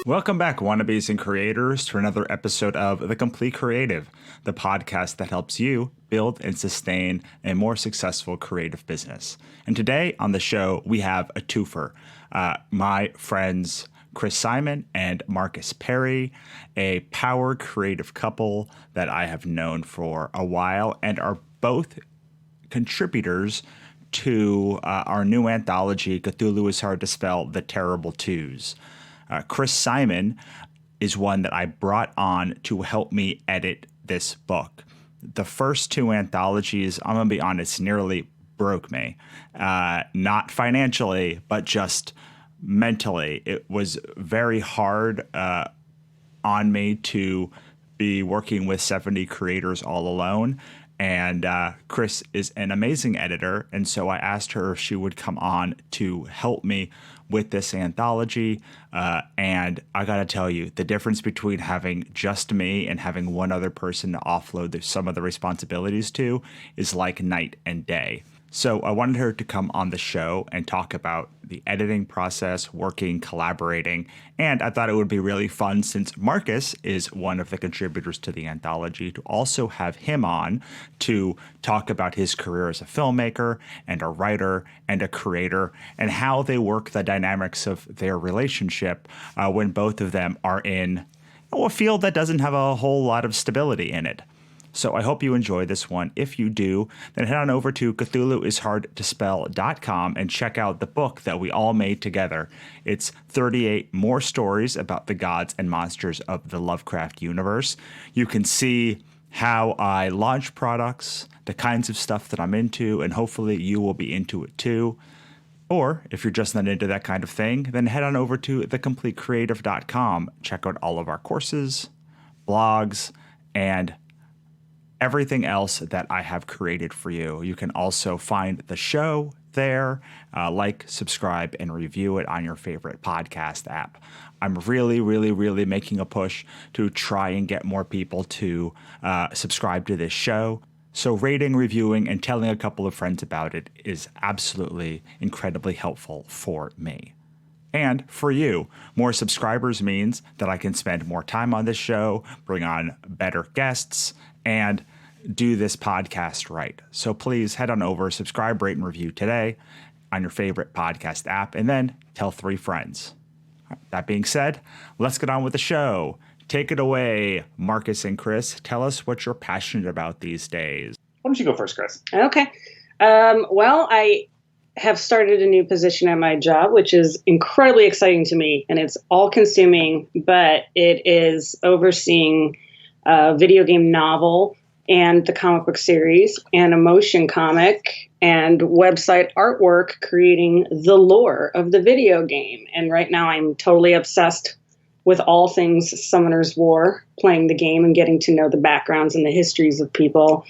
Welcome back, wannabes and creators, to another episode of The Complete Creative, the podcast that helps you build and sustain a more successful creative business. And today on the show, we have a twofer. My friends Kris Sim and Marcus Perry, a power creative couple that I have known for a while and are both contributors to our new anthology, Cthulhu is Hard to Spell, The Terrible Twos. Kris Sim is one that I brought on to help me edit this book. The first two anthologies, I'm going to be honest, nearly broke me. Not financially, but just mentally. It was very hard on me to be working with 70 creators all alone. And Kris is an amazing editor, and so I asked her if she would come on to help me with this anthology. And I got to tell you, the difference between having just me and having one other person to offload some of the responsibilities to is like night and day. So I wanted her to come on the show and talk about the editing process, working, collaborating, and I thought it would be really fun, since Marcus is one of the contributors to the anthology, to also have him on to talk about his career as a filmmaker and a writer and a creator, and how they work the dynamics of their relationship when both of them are in a field that doesn't have a whole lot of stability in it. So I hope you enjoy this one. If you do, then head on over to CthulhuIsHardToSpell.com and check out the book that we all made together. It's 38 more stories about the gods and monsters of the Lovecraft universe. You can see how I launch products, the kinds of stuff that I'm into, and hopefully you will be into it too. Or if you're just not into that kind of thing, then head on over to thecompletecreative.com. Check out all of our courses, blogs, and everything else that I have created for you. You can also find the show there, like, subscribe, and review it on your favorite podcast app. I'm really making a push to try and get more people to subscribe to this show. So rating, reviewing, and telling a couple of friends about it is absolutely incredibly helpful for me. And for you, more subscribers means that I can spend more time on this show, bring on better guests, and do this podcast right. So please head on over, subscribe, rate, and review today on your favorite podcast app, and then tell 3 friends. That being said, let's get on with the show. Take it away, Marcus and Kris. Tell us what you're passionate about these days. Why don't you go first, Kris? Okay. Well, I have started a new position at my job, which is incredibly exciting to me, and it's all-consuming, but it is overseeing a video game novel and the comic book series and a motion comic and website artwork, creating the lore of the video game. And right now I'm totally obsessed with all things Summoner's War, playing the game and getting to know the backgrounds and the histories of people.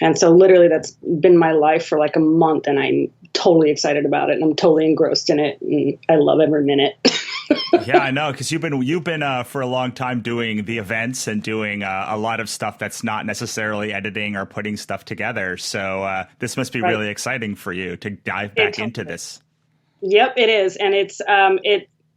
And so literally that's been my life for like a month, and I'm totally excited about it, and I'm totally engrossed in it, and I love every minute. Yeah, I know, because you've been for a long time doing the events and doing a lot of stuff that's not necessarily editing or putting stuff together. So this must be really exciting for you to dive back into this. Yep, it is, and it's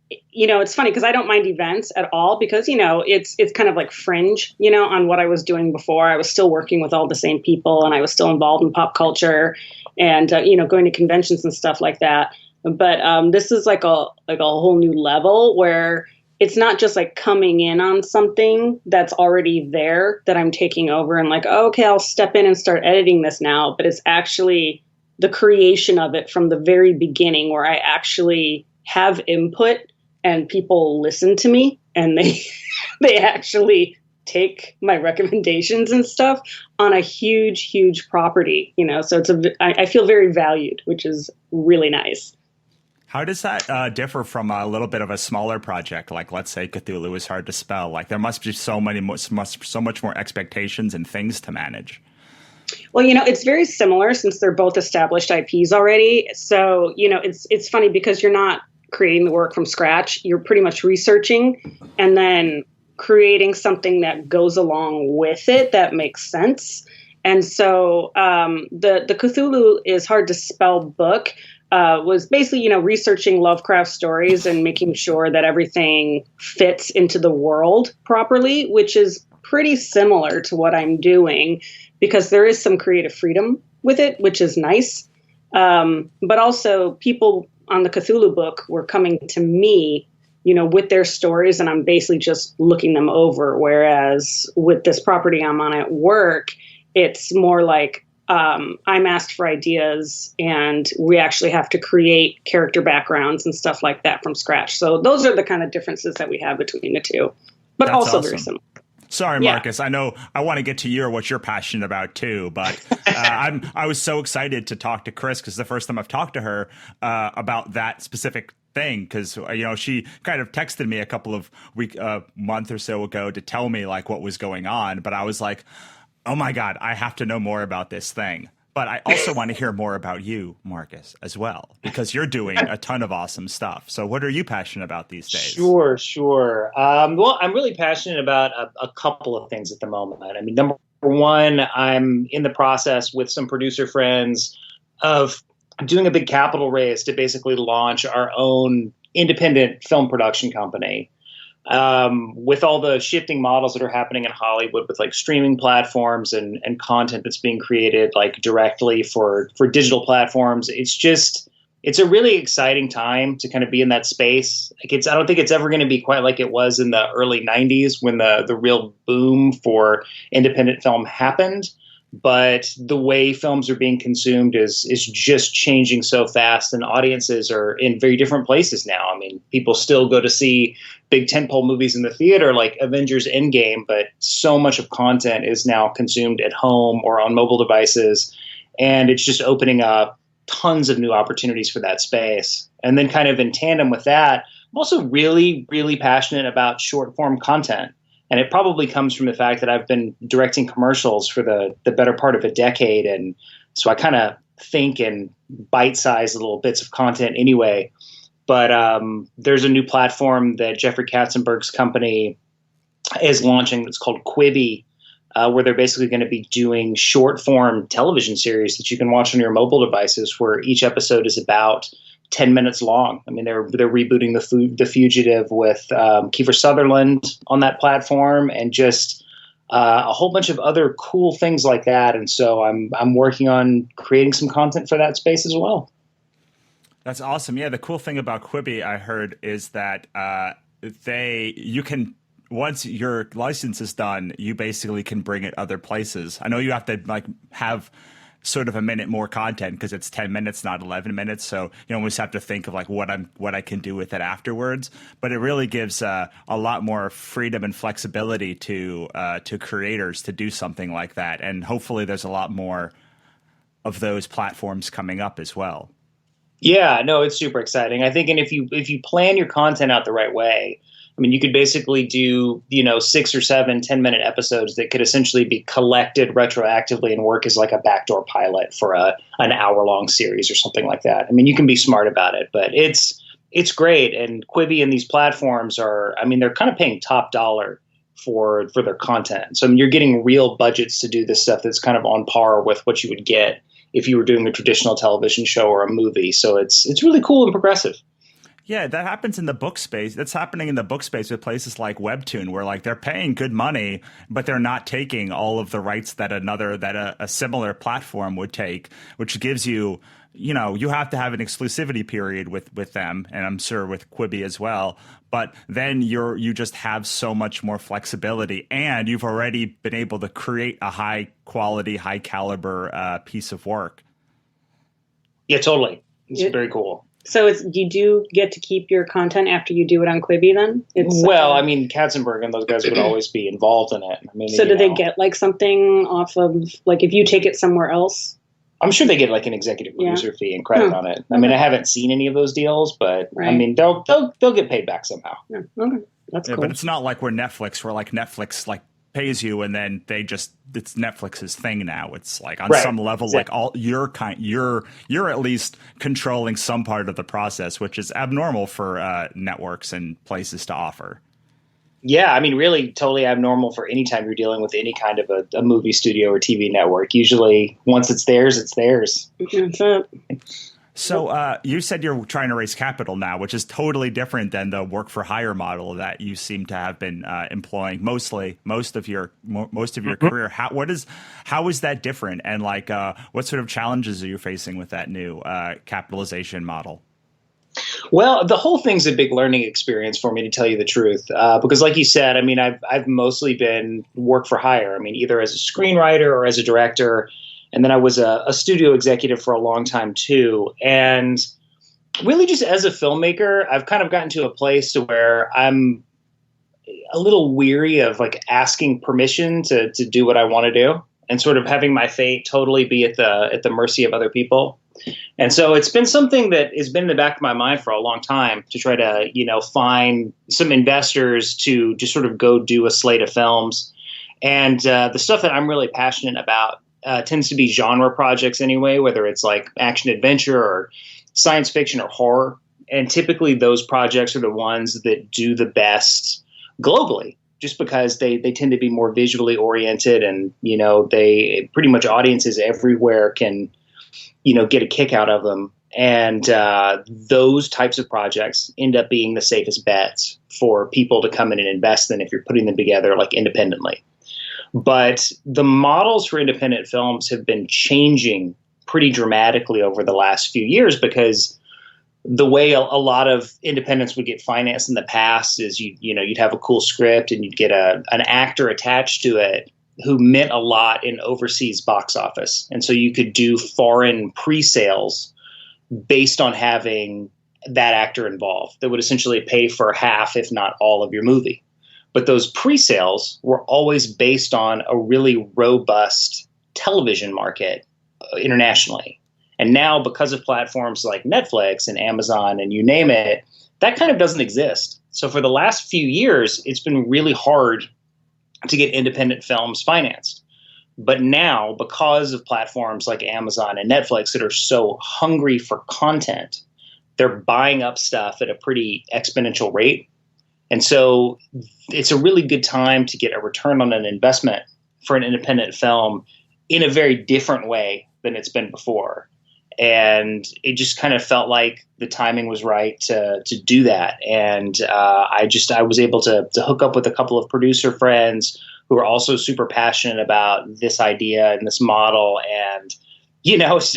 it's funny because I don't mind events at all, because it's kind of like fringe, on what I was doing before. I was still working with all the same people, and I was still involved in pop culture, and going to conventions and stuff like that. But this is like a whole new level where it's not just like coming in on something that's already there that I'm taking over and like, oh, okay, I'll step in and start editing this now. But it's actually the creation of it from the very beginning, where I actually have input and people listen to me, and they actually take my recommendations and stuff on a huge property, so I feel very valued, which is really nice. How does that differ from a little bit of a smaller project, like, let's say, Cthulhu is Hard to Spell? Like, there must be so much more expectations and things to manage. Well, it's very similar, since they're both established IPs already. So, it's funny because you're not creating the work from scratch. You're pretty much researching and then creating something that goes along with it that makes sense. And so the Cthulhu is Hard to Spell book was basically, researching Lovecraft stories and making sure that everything fits into the world properly, which is pretty similar to what I'm doing because there is some creative freedom with it, which is nice. But also people on the Cthulhu book were coming to me, with their stories, and I'm basically just looking them over. Whereas with this property I'm on at work, it's more like I'm asked for ideas and we actually have to create character backgrounds and stuff like that from scratch. So those are the kind of differences that we have between the two, but That's also awesome. very similar. Sorry, Marcus. Yeah. I know I want to get to what you're passionate about too, but I was so excited to talk to Kris because the first time I've talked to her about that specific thing, because she kind of texted me a couple of month or so ago to tell me like what was going on, but I was like, oh my God, I have to know more about this thing. But I also want to hear more about you, Marcus, as well, because you're doing a ton of awesome stuff. So what are you passionate about these days? Sure. Well, I'm really passionate about a couple of things at the moment. I mean, number one, I'm in the process with some producer friends of doing a big capital raise to basically launch our own independent film production company. With all the shifting models that are happening in Hollywood with like streaming platforms and content that's being created like directly for digital platforms, it's a really exciting time to kind of be in that space. Like I don't think it's ever going to be quite like it was in the early 90s when the real boom for independent film happened. But the way films are being consumed is just changing so fast, and audiences are in very different places now. I mean, people still go to see big tentpole movies in the theater like Avengers Endgame, but so much of content is now consumed at home or on mobile devices, and it's just opening up tons of new opportunities for that space. And then kind of in tandem with that, I'm also really, really passionate about short form content. And it probably comes from the fact that I've been directing commercials for the better part of a decade. And so I kind of think in bite-sized little bits of content anyway. But there's a new platform that Jeffrey Katzenberg's company is launching that's called Quibi, where they're basically going to be doing short-form television series that you can watch on your mobile devices, where each episode is about 10 minutes long. I mean, they're rebooting The Fugitive with Kiefer Sutherland on that platform, and just a whole bunch of other cool things like that. And so I'm working on creating some content for that space as well. That's awesome. Yeah, the cool thing about Quibi, I heard, is that you can, once your license is done, you basically can bring it other places. I know you have to like have sort of a minute more content because it's 10 minutes, not 11 minutes. So you almost have to think of like what I can do with it afterwards. But it really gives a lot more freedom and flexibility to creators to do something like that. And hopefully there's a lot more of those platforms coming up as well. Yeah, no, it's super exciting. I think, and if you plan your content out the right way, I mean, you could basically do, 6 or 7 10-minute episodes that could essentially be collected retroactively and work as like a backdoor pilot for an hour-long series or something like that. I mean, you can be smart about it, but it's great. And Quibi and these platforms they're kind of paying top dollar for their content. So I mean, you're getting real budgets to do this stuff that's kind of on par with what you would get if you were doing a traditional television show or a movie. So it's really cool and progressive. Yeah, that happens in the book space. That's happening in the book space with places like Webtoon, where like they're paying good money, but they're not taking all of the rights that a similar platform would take, which gives you, you have to have an exclusivity period with them, and I'm sure with Quibi as well. But then you just have so much more flexibility, and you've already been able to create a high quality, high caliber piece of work. Yeah, totally. It's very cool. So you do get to keep your content after you do it on Quibi then? Katzenberg and those guys would always be involved in it. I mean, so do they get like something off of, like if you take it somewhere else? I'm sure they get like an executive producer fee and credit on it. I mean, I haven't seen any of those deals, but right. I mean, they'll get paid back somehow. Yeah. Okay. That's cool. But it's not like where Netflix like pays you and then it's Netflix's thing now. It's like on some level, exactly. Like you're at least controlling some part of the process, which is abnormal for networks and places to offer. Yeah, I mean, really totally abnormal for any time you're dealing with any kind of a movie studio or TV network. Usually once it's theirs, it's theirs. That's it. So you said you're trying to raise capital now, which is totally different than the work for hire model that you seem to have been employing most of your career. How is that different? And like, what sort of challenges are you facing with that new capitalization model? Well, the whole thing's a big learning experience for me, to tell you the truth, because, like you said, I mean, I've mostly been work for hire. I mean, either as a screenwriter or as a director. And then I was a studio executive for a long time, too. And really just as a filmmaker, I've kind of gotten to a place to where I'm a little weary of like asking permission to do what I want to do and sort of having my fate totally be at the mercy of other people. And so it's been something that has been in the back of my mind for a long time to try to, find some investors to just sort of go do a slate of films. And the stuff that I'm really passionate about tends to be genre projects anyway, whether it's like action adventure or science fiction or horror. And typically those projects are the ones that do the best globally, just because they tend to be more visually oriented and, they pretty much audiences everywhere can, get a kick out of them. And those types of projects end up being the safest bets for people to come in and invest in if you're putting them together like independently. But the models for independent films have been changing pretty dramatically over the last few years, because the way a lot of independents would get financed in the past is you'd have a cool script and you'd get an actor attached to it who meant a lot in overseas box office. And so you could do foreign pre-sales based on having that actor involved that would essentially pay for half, if not all, of your movie. But those pre-sales were always based on a really robust television market internationally. And now, because of platforms like Netflix and Amazon and you name it, that kind of doesn't exist. So for the last few years, it's been really hard to get independent films financed. But now, because of platforms like Amazon and Netflix that are so hungry for content, they're buying up stuff at a pretty exponential rate. And so it's a really good time to get a return on an investment for an independent film in a very different way than it's been before. And it just kind of felt like the timing was right to do that. And I was able to hook up with a couple of producer friends who are also super passionate about this idea and this model. And,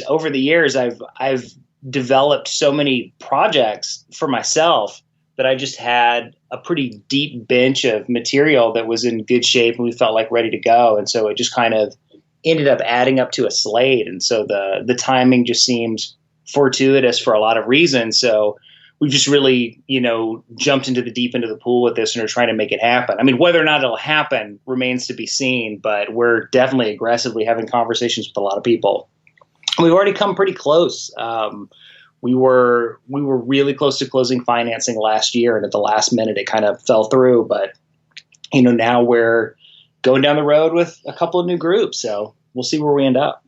over the years, I've developed so many projects for myself that I just had a pretty deep bench of material that was in good shape and we felt like ready to go. And so it just kind of ended up adding up to a slate. And so the timing just seemed fortuitous for a lot of reasons. So we've just really, jumped into the deep end of the pool with this and are trying to make it happen. I mean, whether or not it'll happen remains to be seen, but we're definitely aggressively having conversations with a lot of people. We've already come pretty close. We were really close to closing financing last year, and at the last minute it kind of fell through. But now we're going down the road with a couple of new groups, so we'll see where we end up.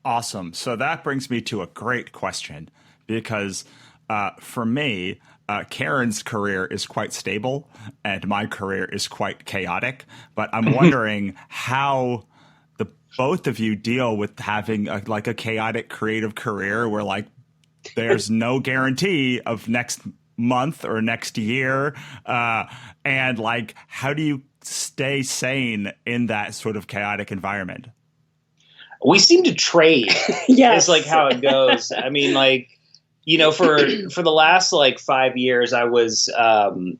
Awesome. So that brings me to a great question, because for me, Karen's career is quite stable and my career is quite chaotic. But I'm wondering how the both of you deal with having a chaotic creative career where like there's no guarantee of next month or next year. And like, how do you stay sane in that sort of chaotic environment? We seem to trade. Yes. It's like how it goes. I mean, like, for the last like 5 years, I was an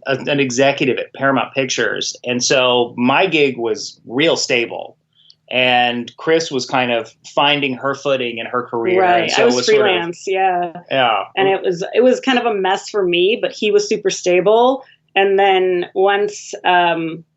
executive at Paramount Pictures. And so my gig was real stable. And Kris was kind of finding her footing in her career. Right. So I was freelance. Yeah. And it was kind of a mess for me, but he was super stable. And then once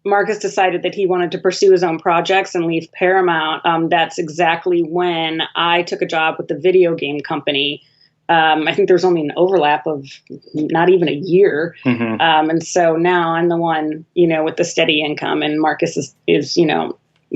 Marcus decided that he wanted to pursue his own projects and leave Paramount, that's exactly when I took a job with the video game company. I think there was only an overlap of not even a year. Mm-hmm. And so now I'm the one, with the steady income, and Marcus is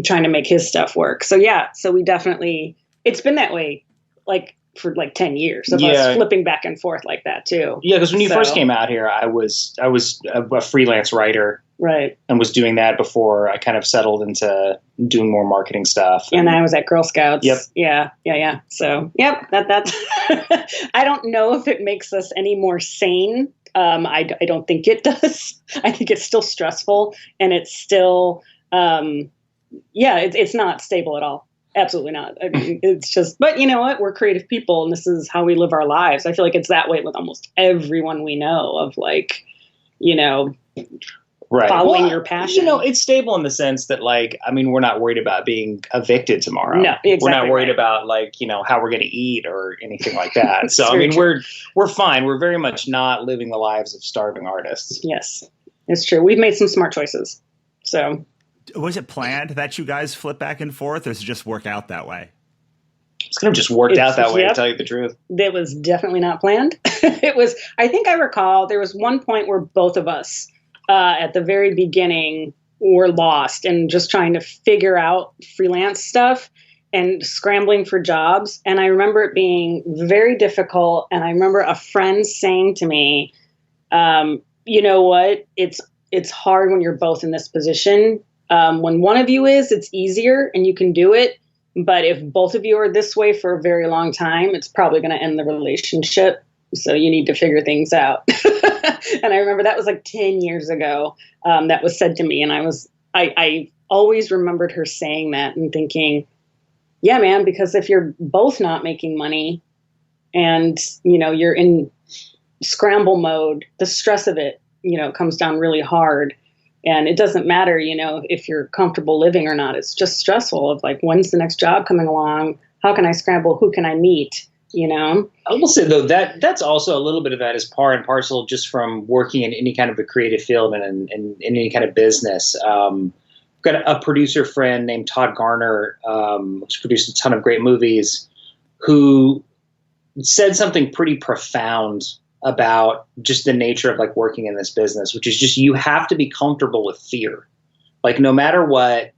trying to make his stuff work. So yeah, so we definitely, it's been that way. Like for like 10 years of us flipping back and forth like that too. Yeah, because when you first came out here, I was a freelance writer, right, and was doing that before I kind of settled into doing more marketing stuff. And I was at Girl Scouts. Yep. Yeah. So, that's. I don't know if it makes us any more sane. I don't think it does. I think it's still stressful, and it's still, it's not stable at all. Absolutely not. I mean, it's just, but you know what? We're creative people, and this is how we live our lives. I feel like it's that way with almost everyone we know, of like, following your passion. It's stable in the sense that, like, I mean, we're not worried about being evicted tomorrow. No, exactly. We're not worried about, like, how we're going to eat or anything like that. So, I mean, we're fine. We're very much not living the lives of starving artists. Yes, it's true. We've made some smart choices. So. Was it planned that you guys flip back and forth, or does it just work out that way? It's kind of just worked out that way, to tell you the truth. It was definitely not planned. I think I recall there was one point where both of us at the very beginning were lost and just trying to figure out freelance stuff and scrambling for jobs. And I remember it being very difficult. And I remember a friend saying to me, you know what, it's hard when you're both in this position. When one of you is, it's easier and you can do it. But if both of you are this way for a very long time, it's probably going to end the relationship. So you need to figure things out. And I remember that was like 10 years ago. That was said to me. And I always remembered her saying that and thinking, yeah, man, because if you're both not making money and, you're in scramble mode, the stress of it, comes down really hard. And it doesn't matter, if you're comfortable living or not. It's just stressful of like, when's the next job coming along? How can I scramble? Who can I meet? I will say, though, that's also a little bit of that is par and parcel just from working in any kind of a creative field and in any kind of business. I've got a producer friend named Todd Garner, who's produced a ton of great movies, who said something pretty profound about just the nature of like working in this business, which is just you have to be comfortable with fear. Like no matter what,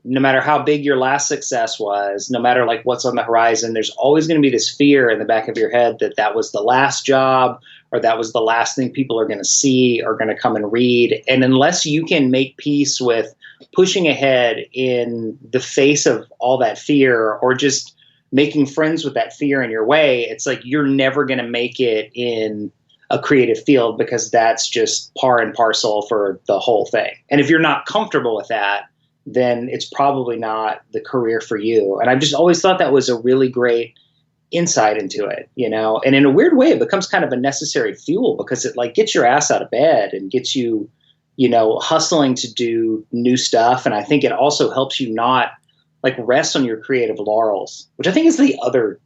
no matter how big your last success was, no matter like what's on the horizon, there's always going to be this fear in the back of your head that was the last job or that was the last thing people are going to see or going to come and read. And unless you can make peace with pushing ahead in the face of all that fear or just making friends with that fear in your way, it's like you're never going to make it in a creative field because that's just par and parcel for the whole thing. And if you're not comfortable with that, then it's probably not the career for you. And I've just always thought that was a really great insight into it, and in a weird way, it becomes kind of a necessary fuel because it like gets your ass out of bed and gets you, hustling to do new stuff. And I think it also helps you not like rest on your creative laurels, which I think is the other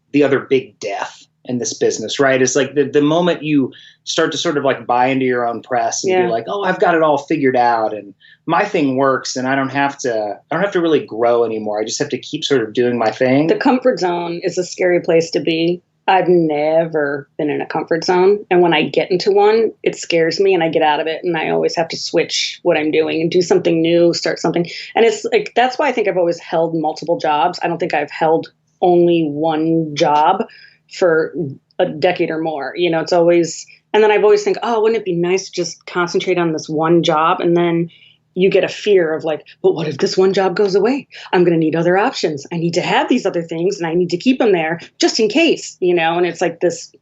big death in this business, right? It's like the moment you start to sort of like buy into your own press and be like, oh, I've got it all figured out and my thing works and I don't have to really grow anymore. I just have to keep sort of doing my thing. The comfort zone is a scary place to be. I've never been in a comfort zone. And when I get into one, it scares me and I get out of it. And I always have to switch what I'm doing and do something new, start something. And it's like, that's why I think I've always held multiple jobs. I don't think I've held only one job for a decade or more. It's always, and then I've always think, oh, wouldn't it be nice to just concentrate on this one job? And then you get a fear of like, but what if this one job goes away? I'm going to need other options. I need to have these other things and I need to keep them there just in case, and it's like this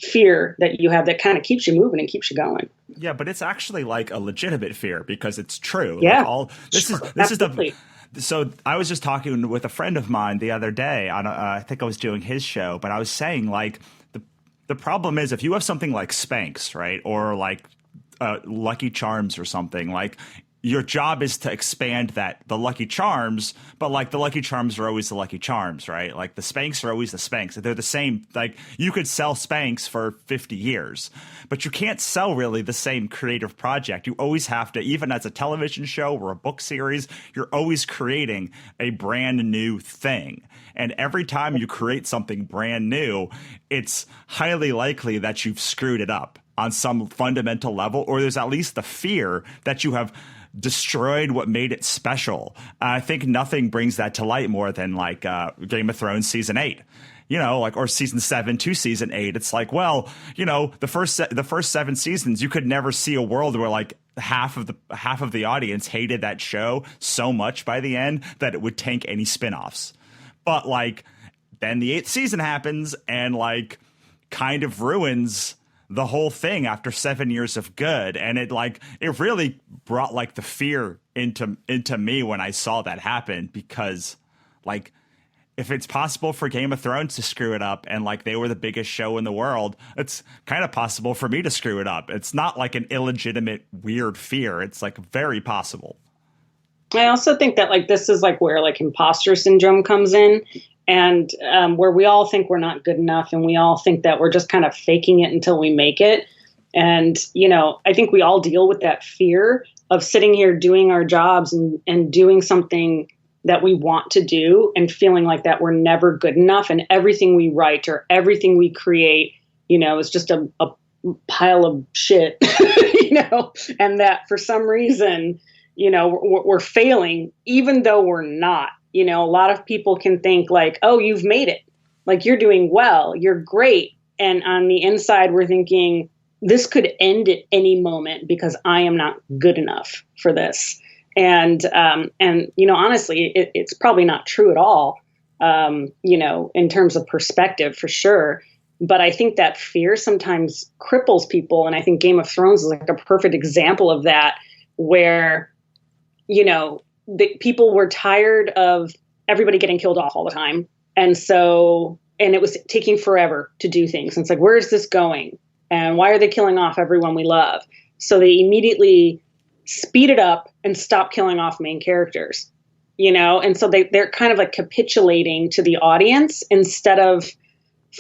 fear that you have that kind of keeps you moving and keeps you going. Yeah, but it's actually like a legitimate fear because it's true. Yeah. Like this is the. So I was just talking with a friend of mine the other day. I think I was doing his show, but I was saying like the problem is if you have something like Spanx, right, or like Lucky Charms or something, like your job is to expand the Lucky Charms, but like the Lucky Charms are always the Lucky Charms, right? Like the Spanx are always the Spanx. They're the same. Like you could sell Spanx for 50 years, but you can't sell really the same creative project. You always have to, even as a television show or a book series, you're always creating a brand new thing. And every time you create something brand new, it's highly likely that you've screwed it up on some fundamental level, or there's at least the fear that you have destroyed what made it special. I think nothing brings that to light more than like Game of Thrones season 8. Or season 7 to season 8. It's like, well, the first 7 seasons, you could never see a world where like half of the audience hated that show so much by the end that it would tank any spinoffs. But like, then the 8th season happens and like kind of ruins the whole thing after 7 years of good. And it really brought like the fear into me when I saw that happen, because like, if it's possible for Game of Thrones to screw it up and like they were the biggest show in the world, it's kind of possible for me to screw it up. It's not like an illegitimate, weird fear. It's like very possible. I also think that like this is like where like imposter syndrome comes in, and where we all think we're not good enough, and we all think that we're just kind of faking it until we make it. And, I think we all deal with that fear of sitting here doing our jobs and doing something that we want to do and feeling like that we're never good enough, and everything we write or everything we create, is just a pile of shit, and that for some reason, we're failing, even though we're not. A lot of people can think like, oh, you've made it, like you're doing well, you're great. And on the inside, we're thinking this could end at any moment because I am not good enough for this. And honestly, it's probably not true at all, in terms of perspective, for sure. But I think that fear sometimes cripples people. And I think Game of Thrones is like a perfect example of that, where, the people were tired of everybody getting killed off all the time. And it was taking forever to do things. And it's like, where is this going? And why are they killing off everyone we love? So they immediately speed it up and stop killing off main characters, and so they're kind of like capitulating to the audience instead of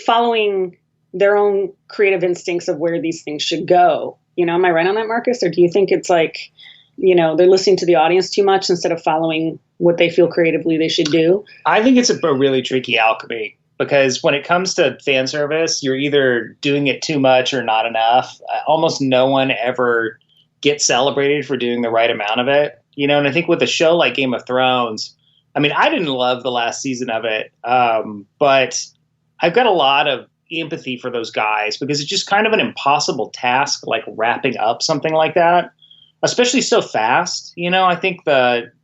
following their own creative instincts of where these things should go. Am I right on that, Marcus? Or do you think it's like, they're listening to the audience too much instead of following what they feel creatively they should do? I think it's a really tricky alchemy, because when it comes to fan service, you're either doing it too much or not enough. Almost no one ever get celebrated for doing the right amount of it, and I think with a show like Game of Thrones, I mean, I didn't love the last season of it, but I've got a lot of empathy for those guys, because it's just kind of an impossible task, like wrapping up something like that, especially so fast. I think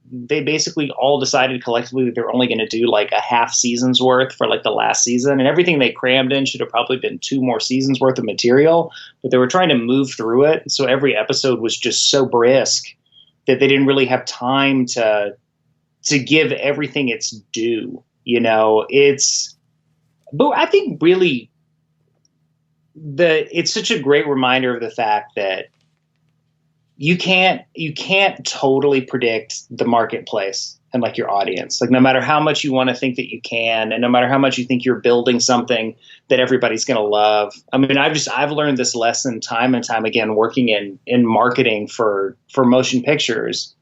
they basically all decided collectively that they're only going to do like a half season's worth for like the last season, and everything they crammed in should have probably been 2 more seasons worth of material, but they were trying to move through it. So every episode was just so brisk that they didn't really have time to give everything its due. But I think really it's such a great reminder of the fact that you can't totally predict the marketplace and like your audience. Like, no matter how much you want to think that you can, and no matter how much you think you're building something that everybody's going to love. I mean, I've learned this lesson time and time again, working in marketing for motion pictures,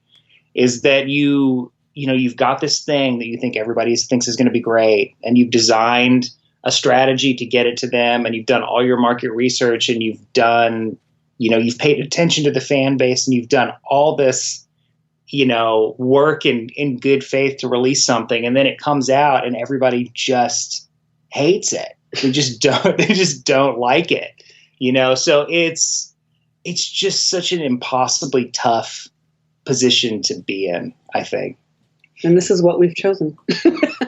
is that you've got this thing that you think everybody thinks is going to be great, and you've designed a strategy to get it to them, and you've done all your market research, and you've paid attention to the fan base, and you've done all this, work in good faith to release something. And then it comes out and everybody just hates it. They just don't like it, so it's just such an impossibly tough position to be in, I think. And this is what we've chosen.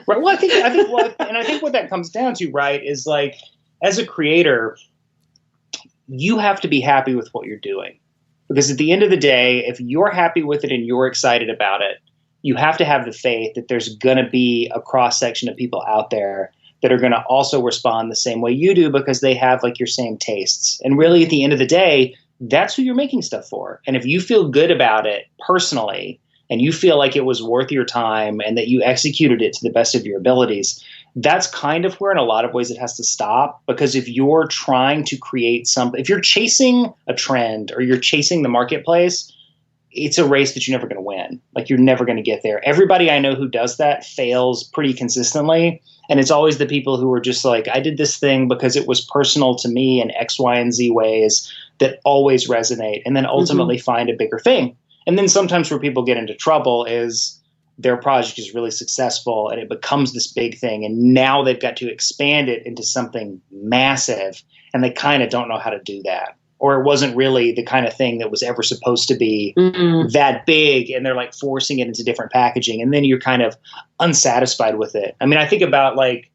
Right. Well, I think what that comes down to, right, is like, as a creator, you have to be happy with what you're doing, because at the end of the day, if you're happy with it and you're excited about it, you have to have the faith that there's going to be a cross section of people out there that are going to also respond the same way you do, because they have like your same tastes. And really, at the end of the day, that's who you're making stuff for. And if you feel good about it personally, and you feel like it was worth your time and that you executed it to the best of your abilities, that's kind of where in a lot of ways it has to stop. Because if you're trying to create something, if you're chasing a trend or you're chasing the marketplace, it's a race that you're never going to win. Like, you're never going to get there. Everybody I know who does that fails pretty consistently. And it's always the people who are just like, I did this thing because it was personal to me in X, Y, and Z ways that always resonate, and then ultimately find a bigger thing. And then sometimes where people get into trouble is their project is really successful and it becomes this big thing. And now they've got to expand it into something massive and they kind of don't know how to do that. Or it wasn't really the kind of thing that was ever supposed to be that big, and they're like forcing it into different packaging, and then you're kind of unsatisfied with it. I mean, I think about like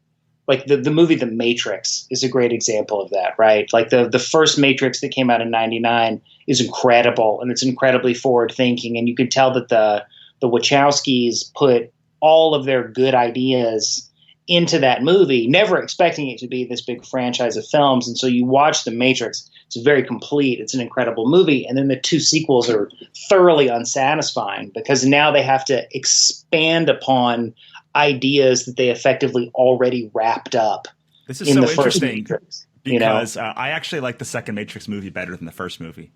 the movie The Matrix is a great example of that, right? Like the first Matrix that came out in '99 is incredible, and it's incredibly forward thinking, and you can tell that the Wachowskis put all of their good ideas into that movie, never expecting it to be this big franchise of films. And so you watch The Matrix, it's very complete. It's an incredible movie. And then the two sequels are thoroughly unsatisfying because now they have to expand upon ideas that they effectively already wrapped up. This is so interesting Matrix, because I actually like the second Matrix movie better than the first movie.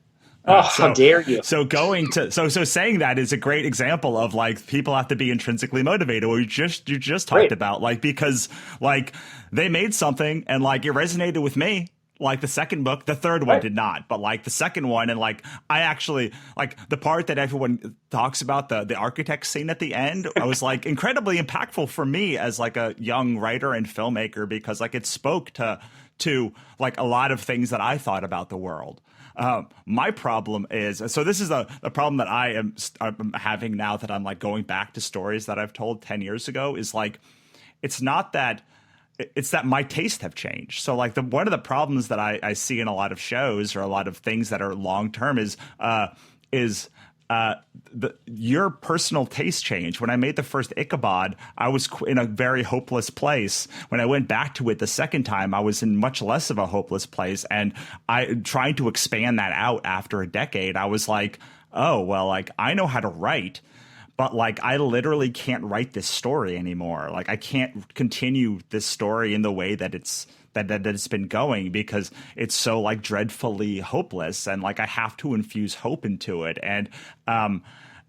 How dare you? So saying that is a great example of like people have to be intrinsically motivated. What you just talked about, like, because like they made something and like it resonated with me. Like the second book, the third one did not, but like the second one, and like I actually like the part that everyone talks about, the architect scene at the end. I was like incredibly impactful for me as like a young writer and filmmaker because like it spoke to like a lot of things that I thought about the world. My problem is, so this is a problem that I'm having now that I'm like going back to stories that I've told 10 years ago is like, it's that my tastes have changed. So like one of the problems that I see in a lot of shows or a lot of things that are long-term is your personal taste change. When I made the first Ichabod, I was in a very hopeless place. When I went back to it the second time, I was in much less of a hopeless place. And I trying to expand that out after a decade, I was like, oh, well, like I know how to write, but like I literally can't write this story anymore. Like I can't continue this story in the way that it's been going because it's so like dreadfully hopeless, and like I have to infuse hope into it. And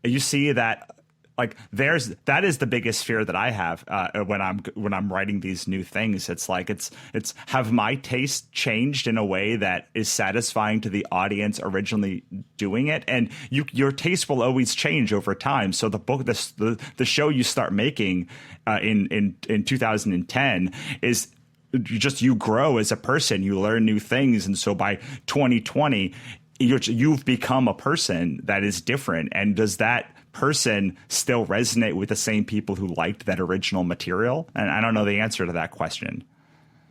you see that like that is the biggest fear that I have when I'm writing these new things. It's like it's have my taste changed in a way that is satisfying to the audience originally doing it, and your taste will always change over time. So the show you start making in 2010 is you grow as a person, you learn new things, and so by 2020 you've become a person that is different. And does that person still resonate with the same people who liked that original material? And I don't know the answer to that question.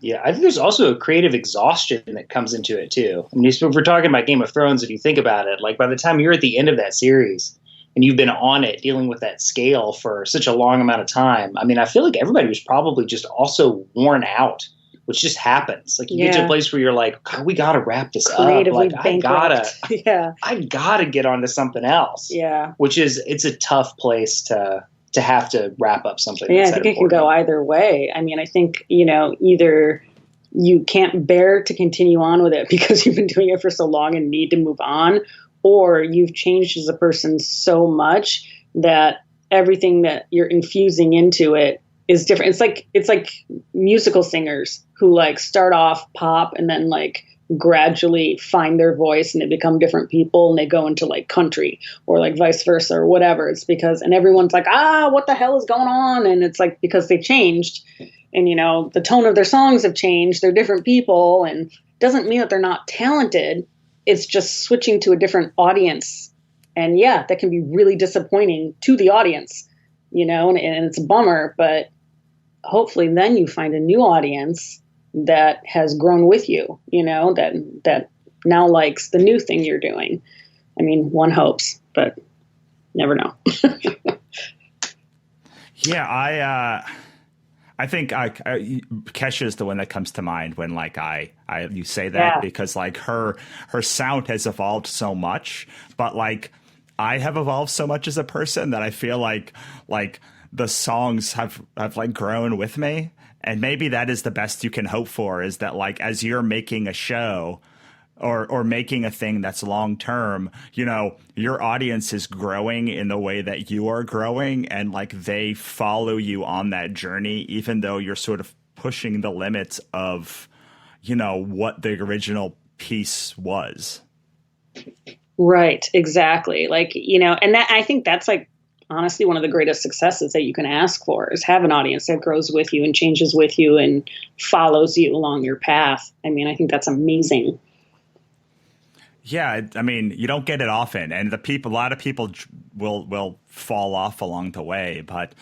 Yeah, I think there's also a creative exhaustion that comes into it too. I mean, if we're talking about Game of Thrones, if you think about it, like by the time you're at the end of that series and you've been on it dealing with that scale for such a long amount of time, I mean, I feel like everybody was probably just also worn out, which just happens. Like you get to a place where you're like, God, we got to wrap this up. Like I gotta get onto something else. Yeah. Which is, it's a tough place to have to wrap up something. Yeah, I think it can go either way. I mean, I think, either you can't bear to continue on with it because you've been doing it for so long and need to move on, or you've changed as a person so much that everything that you're infusing into it is different. It's like musical singers who like start off pop and then like gradually find their voice and they become different people and they go into like country or like vice versa or whatever. It's because, and everyone's like, what the hell is going on? And it's like, because they changed and, the tone of their songs have changed. They're different people, and doesn't mean that they're not talented. It's just switching to a different audience. And yeah, that can be really disappointing to the audience, and it's a bummer, but hopefully then you find a new audience that has grown with you, that now likes the new thing you're doing. I mean, one hopes, but never know. Yeah, I think Kesha is the one that comes to mind when like you say that, because like her sound has evolved so much, but like I have evolved so much as a person that I feel like the songs have like grown with me. And maybe that is the best you can hope for, is that like as you're making a show or making a thing that's long term, your audience is growing in the way that you are growing, and like they follow you on that journey, even though you're sort of pushing the limits of what the original piece was. Right, exactly. Like, and that I think that's like honestly one of the greatest successes that you can ask for is have an audience that grows with you and changes with you and follows you along your path. I mean, I think that's amazing. Yeah, I mean, you don't get it often, and a lot of people will fall off along the way. But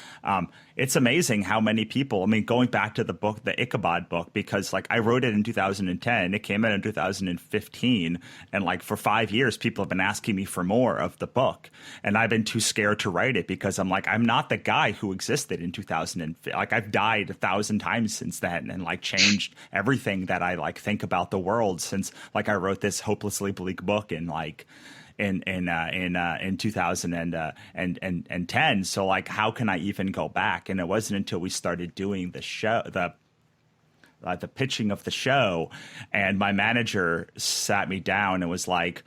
it's amazing how many people. I mean, going back to the book, the Ichabod book, because like I wrote it in 2010, it came out in 2015, and like for 5 years, people have been asking me for more of the book, and I've been too scared to write it because I'm like, I'm not the guy who existed in 2000. Like I've died 1,000 times since then, and like changed everything that I like think about the world since like I wrote this hopelessly bleak book in like in 2010. So like, how can I even go back? And it wasn't until we started doing the show, the pitching of the show, and my manager sat me down and was like,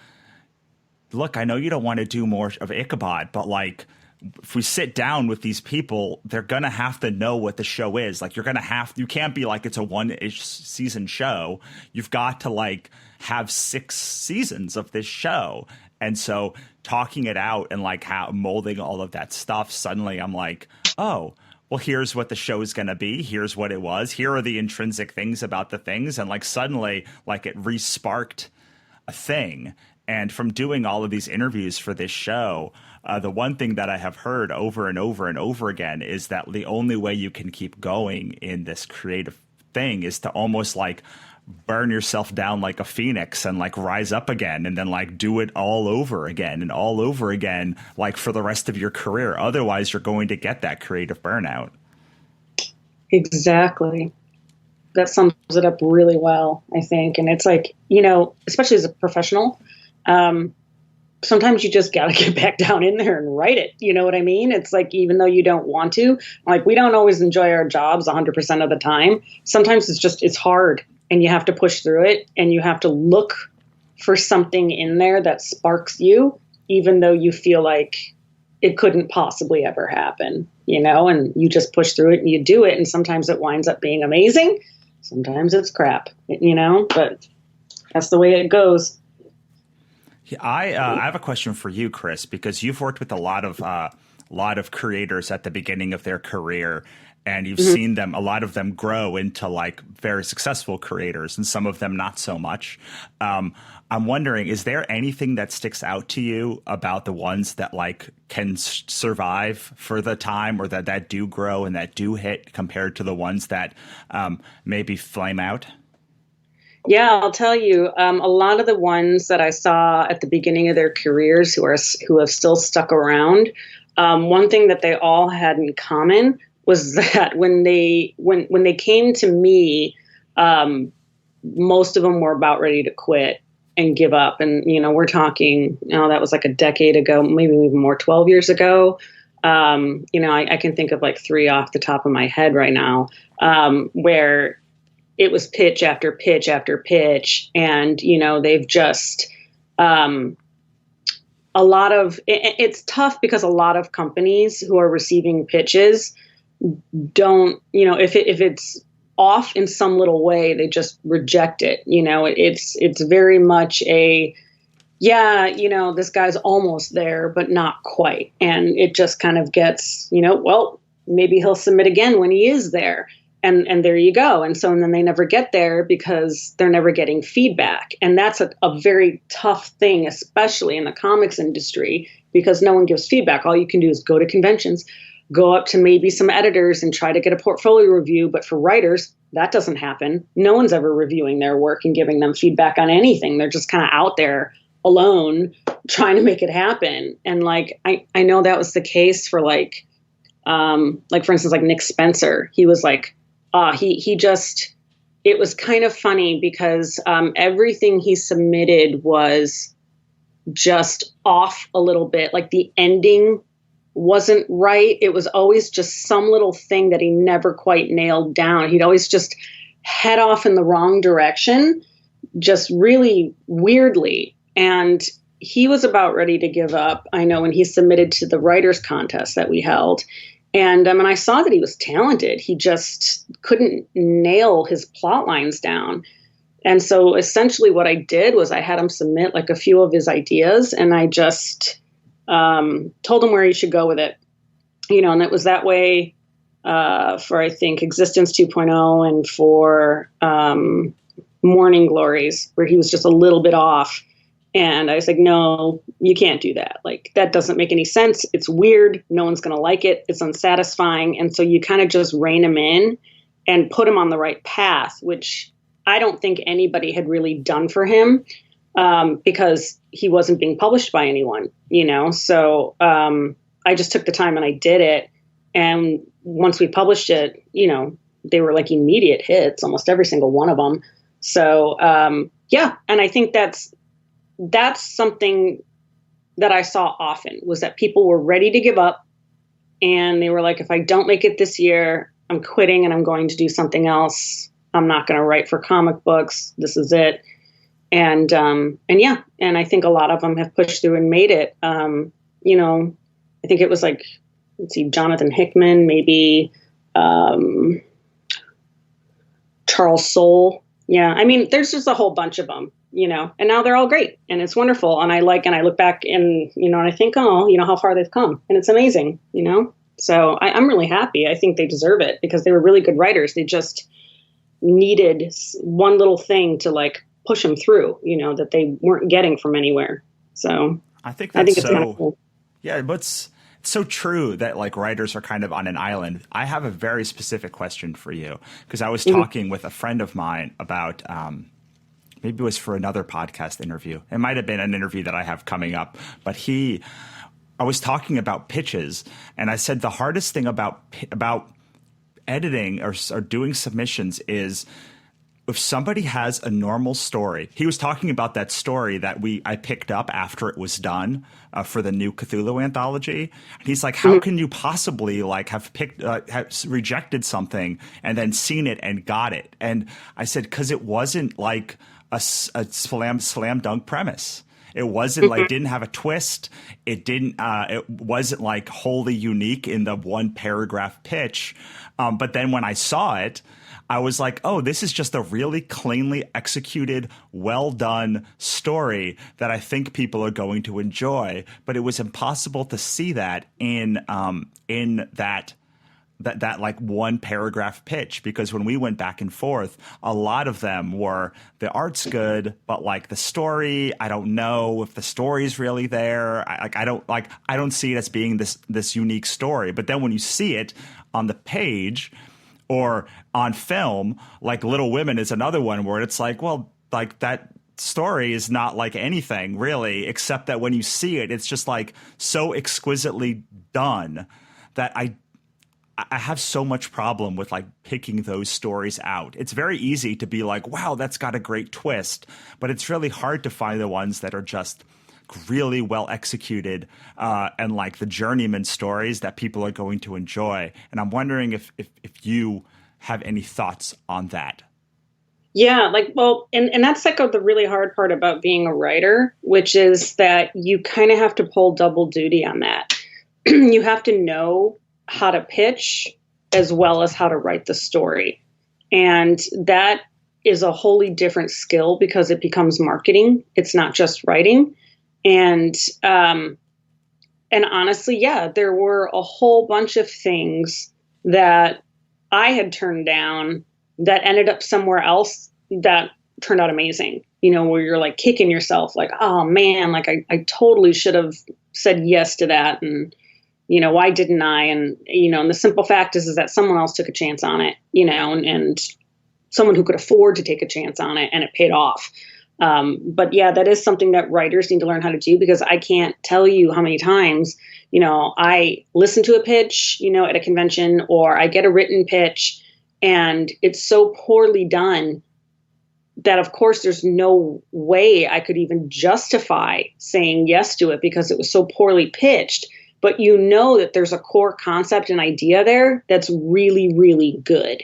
look, I know you don't want to do more of Ichabod, but like, if we sit down with these people, they're going to have to know what the show is. Like, you can't be like, it's a one-ish season show. You've got to like have 6 seasons of this show. And so talking it out and like how molding all of that stuff, suddenly I'm like, oh, well, here's what the show is going to be. Here's what it was. Here are the intrinsic things about the things. And like suddenly like it re-sparked a thing. And from doing all of these interviews for this show, the one thing that I have heard over and over and over again is that the only way you can keep going in this creative thing is to almost like burn yourself down like a phoenix and like rise up again and then like do it all over again and all over again, like for the rest of your career. Otherwise, you're going to get that creative burnout. Exactly. That sums it up really well, I think. And it's like, especially as a professional, sometimes you just got to get back down in there and write it. You know what I mean? It's like, even though you don't want to, like, we don't always enjoy our jobs 100% of the time. Sometimes it's hard and you have to push through it and you have to look for something in there that sparks you, even though you feel like it couldn't possibly ever happen, and you just push through it and you do it. And sometimes it winds up being amazing. Sometimes it's crap, but that's the way it goes. I have a question for you, Kris, because you've worked with a lot of creators at the beginning of their career, and you've seen a lot of them grow into like very successful creators, and some of them not so much. I'm wondering, is there anything that sticks out to you about the ones that like can survive for the time, or that do grow and that do hit, compared to the ones that maybe flame out? Yeah, I'll tell you, a lot of the ones that I saw at the beginning of their careers who have still stuck around, one thing that they all had in common was that when they came to me, most of them were about ready to quit and give up. And, we're talking, that was like a decade ago, maybe even more, 12 years ago. I can think of like 3 off the top of my head right now, where it was pitch after pitch after pitch. And, they've just, it's tough because a lot of companies who are receiving pitches don't, if it's off in some little way, they just reject it. It's very much this guy's almost there, but not quite. And it just kind of gets, well, maybe he'll submit again when he is there. And there you go. And then they never get there because they're never getting feedback. And that's a very tough thing, especially in the comics industry, because no one gives feedback. All you can do is go to conventions, go up to maybe some editors and try to get a portfolio review. But for writers, that doesn't happen. No one's ever reviewing their work and giving them feedback on anything. They're just kind of out there alone trying to make it happen. And like, I know that was the case for for instance, like Nick Spencer. He was like, it was kind of funny because everything he submitted was just off a little bit. Like the ending wasn't right. It was always just some little thing that he never quite nailed down. He'd always just head off in the wrong direction, just really weirdly. And he was about ready to give up, I know, when he submitted to the writers contest that we held. And I saw that he was talented. He just couldn't nail his plot lines down. And so essentially what I did was I had him submit like a few of his ideas, and I just told him where he should go with it. And it was that way for, I think, Existence 2.0 and for Morning Glories, where he was just a little bit off. And I was like, no, you can't do that. Like, that doesn't make any sense. It's weird. No one's going to like it. It's unsatisfying. And so you kind of just rein him in and put him on the right path, which I don't think anybody had really done for him because he wasn't being published by anyone, So I just took the time and I did it. And once we published it, they were like immediate hits, almost every single one of them. So, yeah. And I think that's something that I saw often, was that people were ready to give up. And they were like, if I don't make it this year, I'm quitting and I'm going to do something else. I'm not going to write for comic books. This is it. And yeah. And I think a lot of them have pushed through and made it. I think it was like, let's see, Jonathan Hickman, maybe Charles Soule. Yeah. I mean, there's just a whole bunch of them. And now they're all great and it's wonderful. And I look back and, and I think, how far they've come, and it's amazing, so I'm really happy. I think they deserve it because they were really good writers. They just needed one little thing to like push them through, that they weren't getting from anywhere. So I think it's kind of cool. Yeah. But it's so true that like writers are kind of on an island. I have a very specific question for you, because I was talking with a friend of mine about, maybe it was for another podcast interview. It might have been an interview that I have coming up. But I was talking about pitches, and I said the hardest thing about editing or doing submissions is if somebody has a normal story. He was talking about that story that I picked up after it was done for the new Cthulhu anthology. And he's like, how can you possibly like have rejected something and then seen it and got it? And I said, because it wasn't like a slam dunk premise. It wasn't like, didn't have a twist. It wasn't like wholly unique in the one paragraph pitch. But then when I saw it, I was like, oh, this is just a really cleanly executed, well done story that I think people are going to enjoy. But it was impossible to see that in that like one paragraph pitch, because when we went back and forth, a lot of them were, the art's good, but like the story, I don't know if the story's really there. I don't see it as being this unique story. But then when you see it on the page or on film, like Little Women is another one where it's like, well, like that story is not like anything really, except that when you see it, it's just like so exquisitely done that I have so much problem with like picking those stories out. It's very easy to be like, wow, that's got a great twist, but it's really hard to find the ones that are just really well executed and like the journeyman stories that people are going to enjoy. And I'm wondering if you have any thoughts on that. Yeah, and that's like the really hard part about being a writer, which is that you kind of have to pull double duty on that. You have to know how to pitch as well as how to write the story. And that is a wholly different skill because it becomes marketing. It's not just writing. And honestly, yeah, there were a whole bunch of things that I had turned down that ended up somewhere else that turned out amazing, where you're like kicking yourself like, oh man, like I totally should have said yes to that. And, why didn't I? And, and the simple fact is that someone else took a chance on it, and someone who could afford to take a chance on it, and it paid off. But yeah, that is something that writers need to learn how to do, because I can't tell you how many times, I listen to a pitch, at a convention, or I get a written pitch and it's so poorly done that of course there's no way I could even justify saying yes to it because it was so poorly pitched. But that there's a core concept and idea there that's really, really good.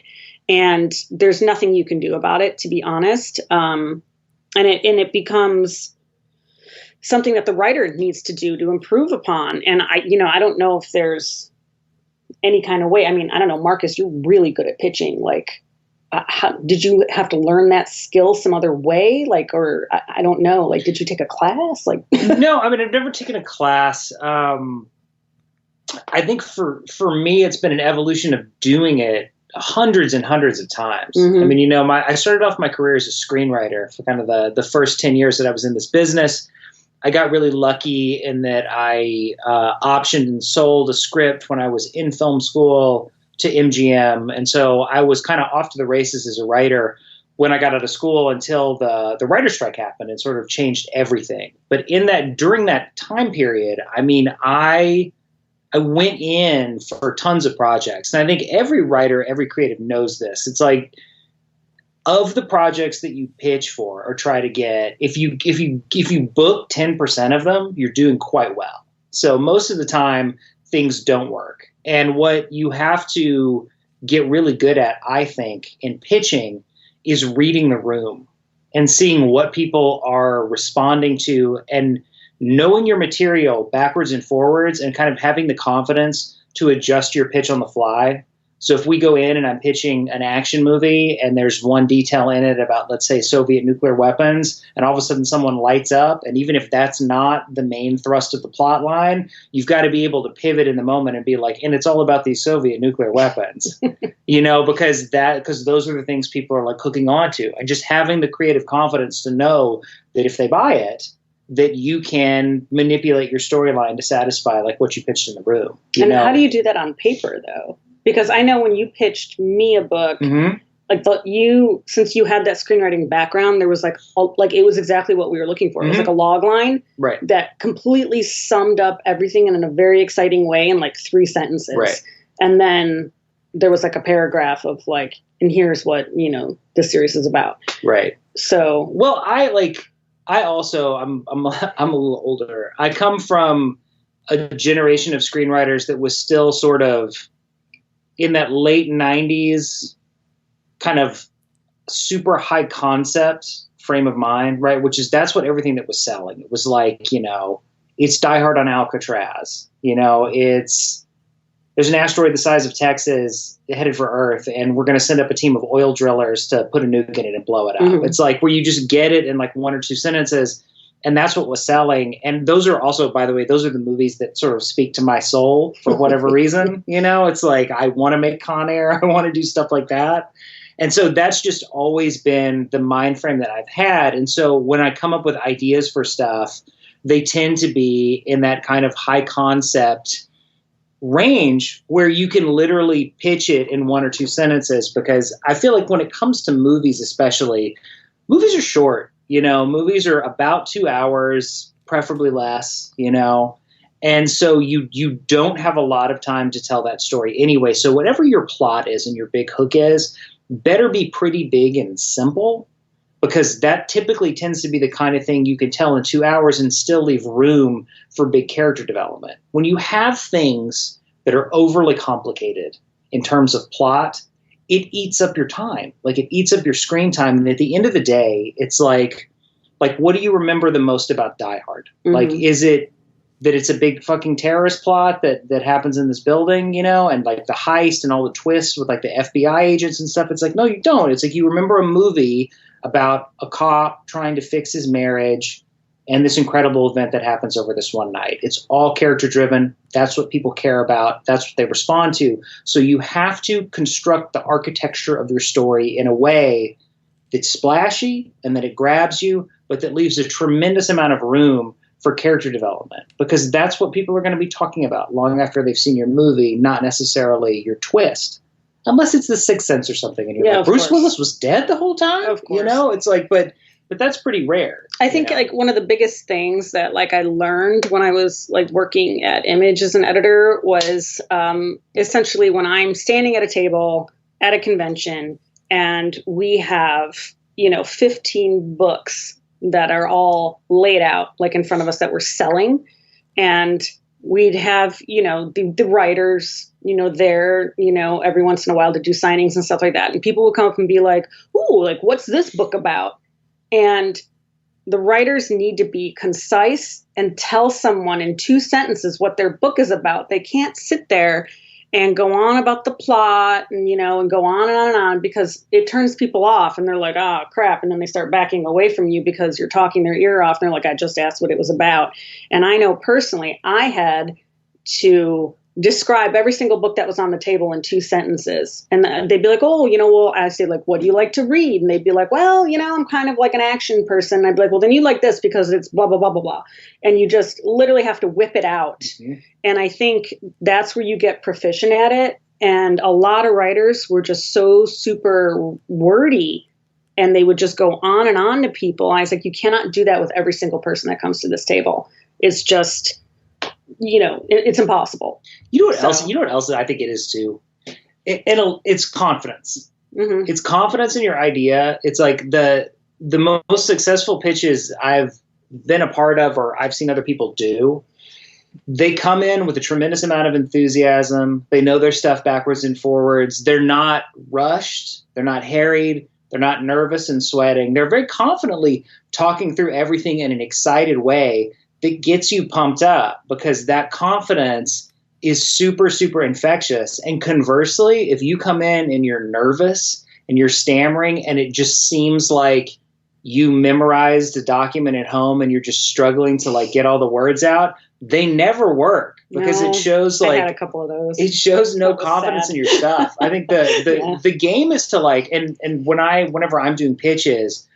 And there's nothing you can do about it, to be honest. And it becomes something that the writer needs to do to improve upon. And I don't know if there's any kind of way. I mean, I don't know, Marcus, you're really good at pitching. Like, did you have to learn that skill some other way? Like, or I don't know, like, did you take a class? Like, no, I mean, I've never taken a class. I think for me, it's been an evolution of doing it hundreds and hundreds of times. I mean, I started off my career as a screenwriter for kind of the first 10 years that I was in this business. I got really lucky in that I optioned and sold a script when I was in film school to MGM. And so I was kind of off to the races as a writer when I got out of school until the writer's strike happened and sort of changed everything. But during that time period, I mean, I went in for tons of projects. And I think every writer, every creative knows this. It's like, of the projects that you pitch for or try to get, if you book 10% of them, you're doing quite well. So most of the time, things don't work. And what you have to get really good at, I think, in pitching is reading the room and seeing what people are responding to and knowing your material backwards and forwards and kind of having the confidence to adjust your pitch on the fly. So if we go in and I'm pitching an action movie and there's one detail in it about, let's say, Soviet nuclear weapons, and all of a sudden someone lights up, and even if that's not the main thrust of the plot line, you've got to be able to pivot in the moment and be like, and it's all about these Soviet nuclear weapons, because those are the things people are like hooking onto, and just having the creative confidence to know that if they buy it, that you can manipulate your storyline to satisfy like what you pitched in the room. How do you do that on paper though? Because I know when you pitched me a book, like since you had that screenwriting background, there was like it was exactly what we were looking for. It was like a log line that completely summed up everything in a very exciting way in like 3 sentences. Right. And then there was like a paragraph of like, and here's what, the series is about. Right. So, well, I'm a little older. I come from a generation of screenwriters that was still sort of in that late 90s kind of super high concept frame of mind, right? That's what everything that was selling. It was like, it's Die Hard on Alcatraz. There's an asteroid the size of Texas headed for Earth, and we're going to send up a team of oil drillers to put a nuke in it and blow it up. It's like where you just get it in like 1 or 2 sentences. And that's what was selling. And those are also, by the way, those are the movies that sort of speak to my soul for whatever reason. It's like I want to make Con Air. I want to do stuff like that. And so that's just always been the mind frame that I've had. And so when I come up with ideas for stuff, they tend to be in that kind of high concept range where you can literally pitch it in 1 or 2 sentences. Because I feel like when it comes to movies especially, movies are short. Movies are about 2 hours, preferably less, and so you don't have a lot of time to tell that story anyway. So whatever your plot is and your big hook is, better be pretty big and simple, because that typically tends to be the kind of thing you can tell in 2 hours and still leave room for big character development. When you have things that are overly complicated in terms of plot, it eats up your time. Like it eats up your screen time. And at the end of the day, it's like, what do you remember the most about Die Hard? Like, is it that it's a big fucking terrorist plot that happens in this building, and like the heist and all the twists with like the FBI agents and stuff? It's like, no, you don't. It's like you remember a movie about a cop trying to fix his marriage and this incredible event that happens over this one night. It's all character driven. That's what people care about. That's what they respond to. So you have to construct the architecture of your story in a way that's splashy and that it grabs you, but that leaves a tremendous amount of room for character development, because that's what people are going to be talking about long after they've seen your movie, not necessarily your twist. Unless it's The Sixth Sense or something, and you're like, Bruce Willis was dead the whole time? Of course. It's like, but that's pretty rare. I think like one of the biggest things that like I learned when I was like working at Image as an editor was essentially when I'm standing at a table at a convention and we have, 15 books that are all laid out like in front of us that we're selling. And we'd have, the writers, there, every once in a while to do signings and stuff like that. And people would come up and be like, ooh, like, what's this book about? And the writers need to be concise and tell someone in 2 sentences what their book is about. They can't sit there and go on about the plot and, and go on and on because it turns people off and they're like, oh, crap. And then they start backing away from you because you're talking their ear off. And they're like, I just asked what it was about. And I know personally, I had to describe every single book that was on the table in 2 sentences. And they'd be like, oh, well, I say like, what do you like to read? And they'd be like, well, I'm kind of like an action person. And I'd be like, well, then you like this because it's blah, blah, blah, blah, blah. And you just literally have to whip it out. Mm-hmm. And I think that's where you get proficient at it. And a lot of writers were just so super wordy and they would just go on and on to people. I was like, you cannot do that with every single person that comes to this table. It's just, it's impossible. You know what else I think it is too? It's confidence. Mm-hmm. It's confidence in your idea. It's like the most successful pitches I've been a part of or I've seen other people do. They come in with a tremendous amount of enthusiasm. They know their stuff backwards and forwards. They're not rushed. They're not harried. They're not nervous and sweating. They're very confidently talking through everything in an excited way that gets you pumped up because that confidence is super, super infectious. And conversely, if you come in and you're nervous and you're stammering and it just seems like you memorized a document at home and you're just struggling to like get all the words out, they never work because it shows like I had a couple of those. It shows no confidence in your stuff. I think the game is to like, and whenever I'm doing pitches,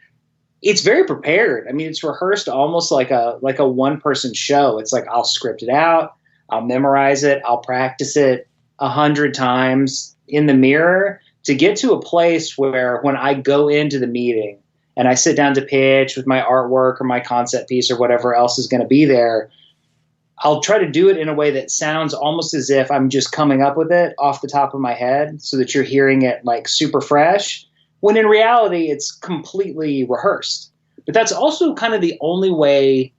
it's very prepared. I mean, it's rehearsed almost like a one-person show. It's like I'll script it out, I'll memorize it, I'll practice it 100 times in the mirror to get to a place where when I go into the meeting and I sit down to pitch with my artwork or my concept piece or whatever else is going to be there, I'll try to do it in a way that sounds almost as if I'm just coming up with it off the top of my head so that you're hearing it like super fresh. When in reality, it's completely rehearsed. But that's also kind of the only way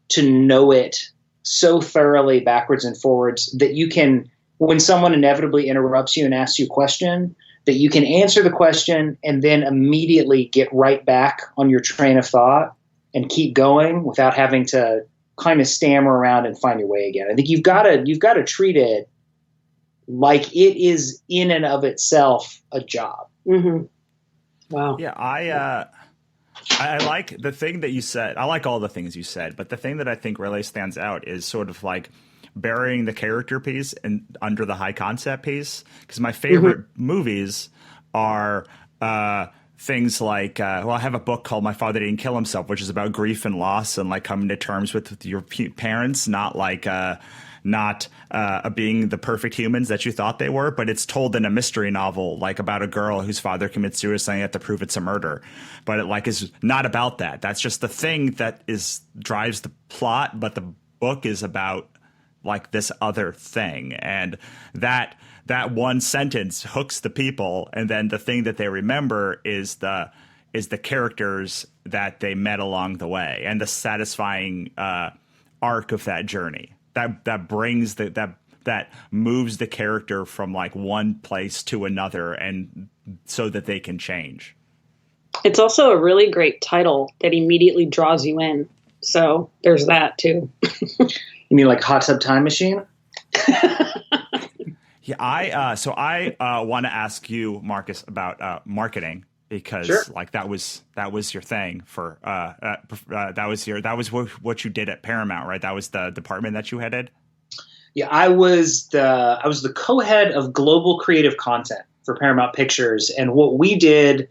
to know it so thoroughly backwards and forwards that you can, when someone inevitably interrupts you and asks you a question, that you can answer the question and then immediately get right back on your train of thought and keep going without having to kind of stammer around and find your way again. I think you've got to treat it like it is in and of itself a job. Mm-hmm. Wow. Yeah, I like the thing that you said. I like all the things you said, but the thing that I think really stands out is sort of like burying the character piece and under the high concept piece. Because my favorite movies are things like, I have a book called My Father Didn't Kill Himself, which is about grief and loss and like coming to terms with your parents, not like being the perfect humans that you thought they were, but it's told in a mystery novel, like about a girl whose father commits suicide and you have to prove it's a murder. But it like is not about that. That's just the thing that drives the plot. But the book is about like this other thing. And that one sentence hooks the people. And then the thing that they remember is the characters that they met along the way and the satisfying arc of that journey. That brings that moves the character from like one place to another, and so that they can change. It's also a really great title that immediately draws you in. So there's that too. You mean like Hot Tub Time Machine? Yeah, I want to ask you, Marcus, about marketing. Because like that was your thing for that was what you did at Paramount, right? That was the department that you headed. Yeah, I was the co-head of global creative content for Paramount Pictures, and what we did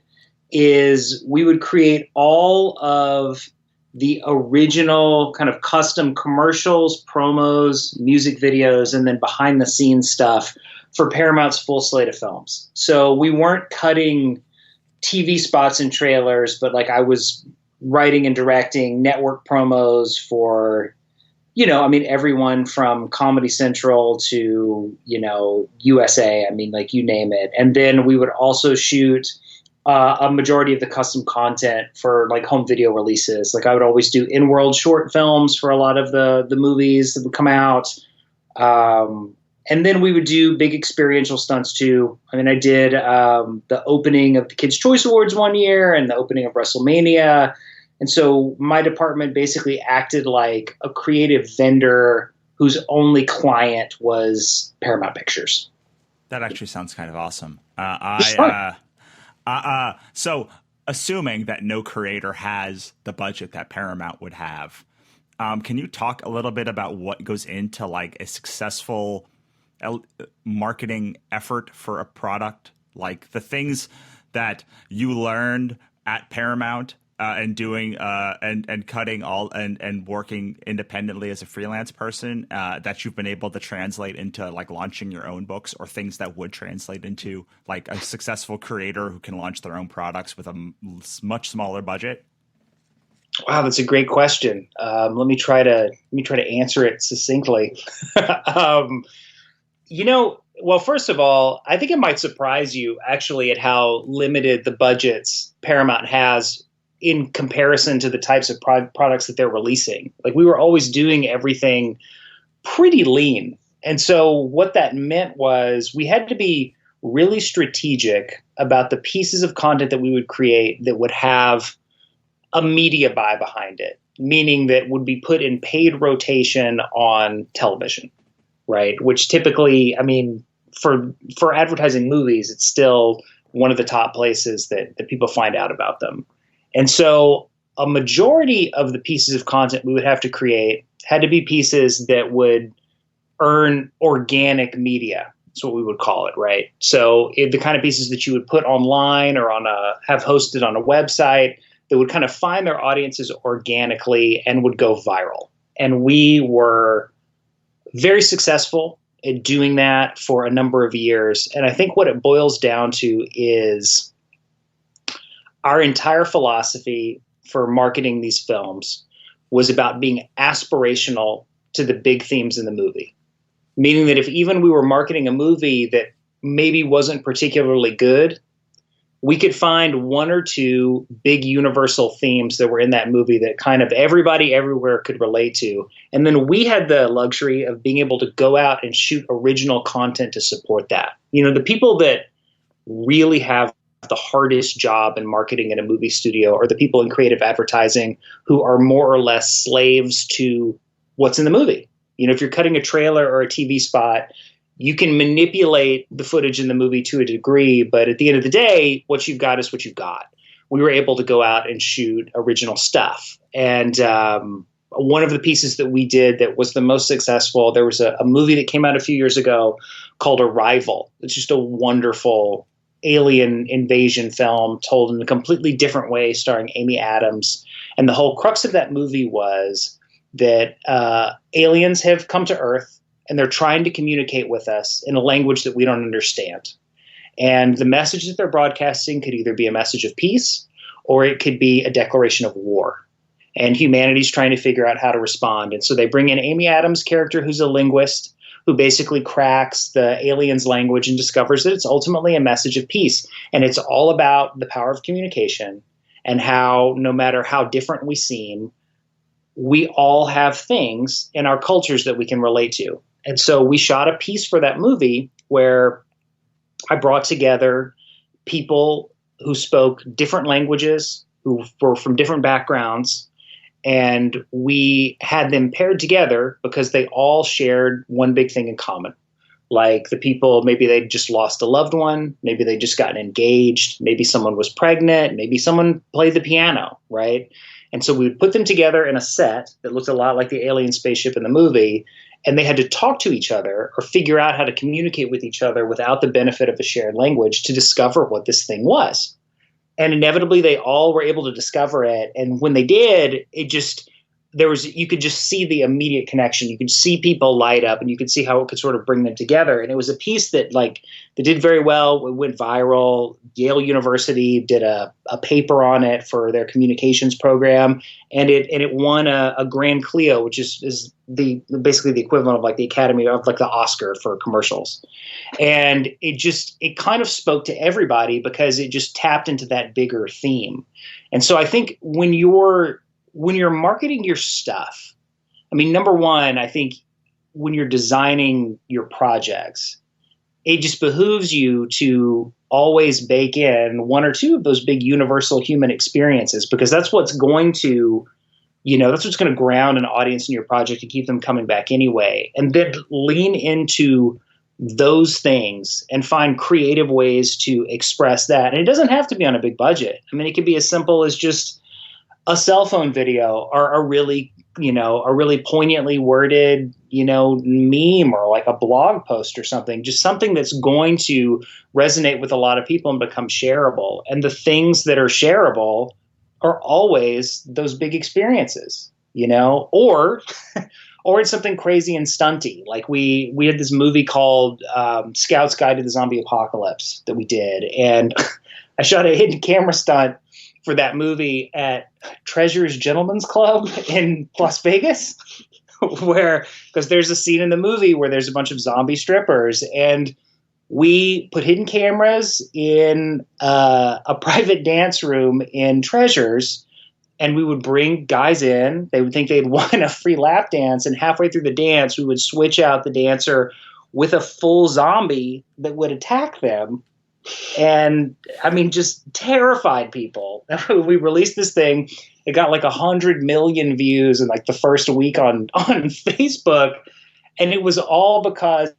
is we would create all of the original kind of custom commercials, promos, music videos, and then behind the scenes stuff for Paramount's full slate of films. So we weren't cutting TV spots and trailers, but like I was writing and directing network promos for, everyone from Comedy Central to, USA. I mean, like you name it. And then we would also shoot a majority of the custom content for like home video releases. Like I would always do in-world short films for a lot of the movies that would come out. And then we would do big experiential stunts too. I mean, I did the opening of the Kids' Choice Awards one year and the opening of WrestleMania. And so my department basically acted like a creative vendor whose only client was Paramount Pictures. That actually sounds kind of awesome. It's fun. So assuming that no creator has the budget that Paramount would have, can you talk a little bit about what goes into like a successful marketing effort for a product? Like the things that you learned at Paramount and doing and cutting all and working independently as a freelance person that you've been able to translate into like launching your own books, or things that would translate into like a successful creator who can launch their own products with a much smaller budget? Wow, that's a great question. Let me try to answer it succinctly. um, well, first of all, I think it might surprise you actually at how limited the budgets Paramount has in comparison to the types of products that they're releasing. Like, we were always doing everything pretty lean. And so what that meant was we had to be really strategic about the pieces of content that we would create that would have a media buy behind it, meaning that would be put in paid rotation on television, right? Which typically, I mean, for advertising movies, it's still one of the top places that people find out about them. And so a majority of the pieces of content we would have to create had to be pieces that would earn organic media. That's what we would call it, right? So the kind of pieces that you would put online or have hosted on a website that would kind of find their audiences organically and would go viral. And we were very successful at doing that for a number of years. And I think what it boils down to is our entire philosophy for marketing these films was about being aspirational to the big themes in the movie. Meaning that if even we were marketing a movie that maybe wasn't particularly good, we could find one or two big universal themes that were in that movie that kind of everybody everywhere could relate to. And then we had the luxury of being able to go out and shoot original content to support that. The people that really have the hardest job in marketing in a movie studio are the people in creative advertising who are more or less slaves to what's in the movie. If you're cutting a trailer or a TV spot, you can manipulate the footage in the movie to a degree, but at the end of the day, what you've got is what you've got. We were able to go out and shoot original stuff. And one of the pieces that we did that was the most successful, there was a movie that came out a few years ago called Arrival. It's just a wonderful alien invasion film told in a completely different way, starring Amy Adams. And the whole crux of that movie was that aliens have come to Earth, and they're trying to communicate with us in a language that we don't understand. And the message that they're broadcasting could either be a message of peace, or it could be a declaration of war. And humanity's trying to figure out how to respond. And so they bring in Amy Adams' character, who's a linguist, who basically cracks the aliens' language and discovers that it's ultimately a message of peace. And it's all about the power of communication and how no matter how different we seem, we all have things in our cultures that we can relate to. And so we shot a piece for that movie where I brought together people who spoke different languages, who were from different backgrounds, and we had them paired together because they all shared one big thing in common. Like the people, maybe they just lost a loved one, maybe they just gotten engaged, maybe someone was pregnant, maybe someone played the piano, right? And so we would put them together in a set that looked a lot like the alien spaceship in the movie, and they had to talk to each other or figure out how to communicate with each other without the benefit of a shared language to discover what this thing was. And inevitably, they all were able to discover it. And when they did, you could just see the immediate connection. You could see people light up, and you could see how it could sort of bring them together. And it was a piece that did very well. It went viral. Yale University did a paper on it for their communications program, and it won a Grand Clio, which is basically the equivalent of like the Academy of like the Oscar for commercials. And it kind of spoke to everybody because it just tapped into that bigger theme. And so I think when you're marketing your stuff, I mean, number one, I think when you're designing your projects, it just behooves you to always bake in one or two of those big universal human experiences, because that's what's going to, that's what's going to ground an audience in your project and keep them coming back anyway. And then lean into those things and find creative ways to express that. And it doesn't have to be on a big budget. I mean, it could be as simple as just a cell phone video or a really poignantly worded, meme or like a blog post or something, just something that's going to resonate with a lot of people and become shareable. And the things that are shareable are always those big experiences, or it's something crazy and stunty. Like we had this movie called Scout's Guide to the Zombie Apocalypse that we did. And I shot a hidden camera stunt for that movie at Treasure's Gentlemen's Club in Las Vegas, because there's a scene in the movie where there's a bunch of zombie strippers, and we put hidden cameras in a private dance room in Treasure's, and we would bring guys in. They would think they'd won a free lap dance, and halfway through the dance, we would switch out the dancer with a full zombie that would attack them. And I mean, just terrified people. We released this thing. It got like 100 million views in like the first week on Facebook. And it was all because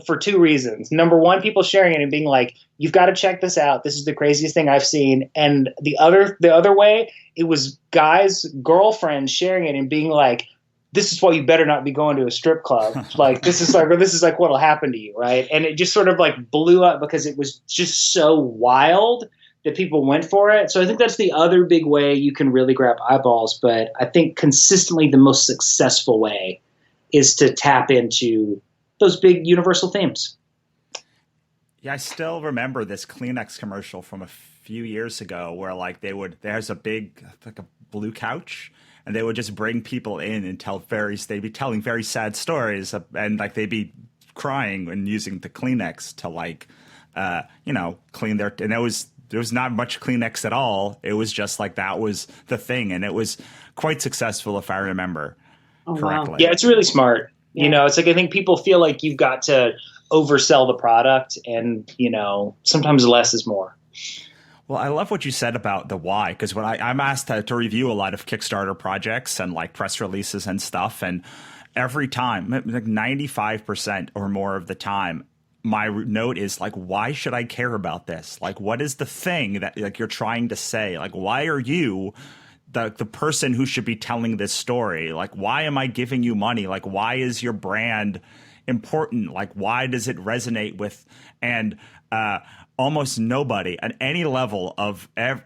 for two reasons. Number one, people sharing it and being like, you've got to check this out. This is the craziest thing I've seen. And the other way, it was guys' girlfriends sharing it and being like, this is why you better not be going to a strip club. Like, this is like what'll happen to you, right? And it just sort of like blew up because it was just so wild that people went for it. So I think that's the other big way you can really grab eyeballs. But I think consistently the most successful way is to tap into those big universal themes. Yeah, I still remember this Kleenex commercial from a few years ago where like there's a big, like a blue couch, and they would just bring people in and they'd be telling very sad stories, and like they'd be crying and using the Kleenex to like, clean their, and there was not much Kleenex at all. It was just like, that was the thing. And it was quite successful, if I remember correctly. Wow. Yeah, it's really smart. Yeah. It's like, I think people feel like you've got to oversell the product, and, sometimes less is more. Well, I love what you said about the why, because when I'm asked to review a lot of Kickstarter projects and like press releases and stuff, and every time, like 95% or more of the time, my note is like, why should I care about this? Like, what is the thing that like you're trying to say? Like, why are you the person who should be telling this story? Like, why am I giving you money? Like, why is your brand important? Like, why does it resonate with? And almost nobody at any level of at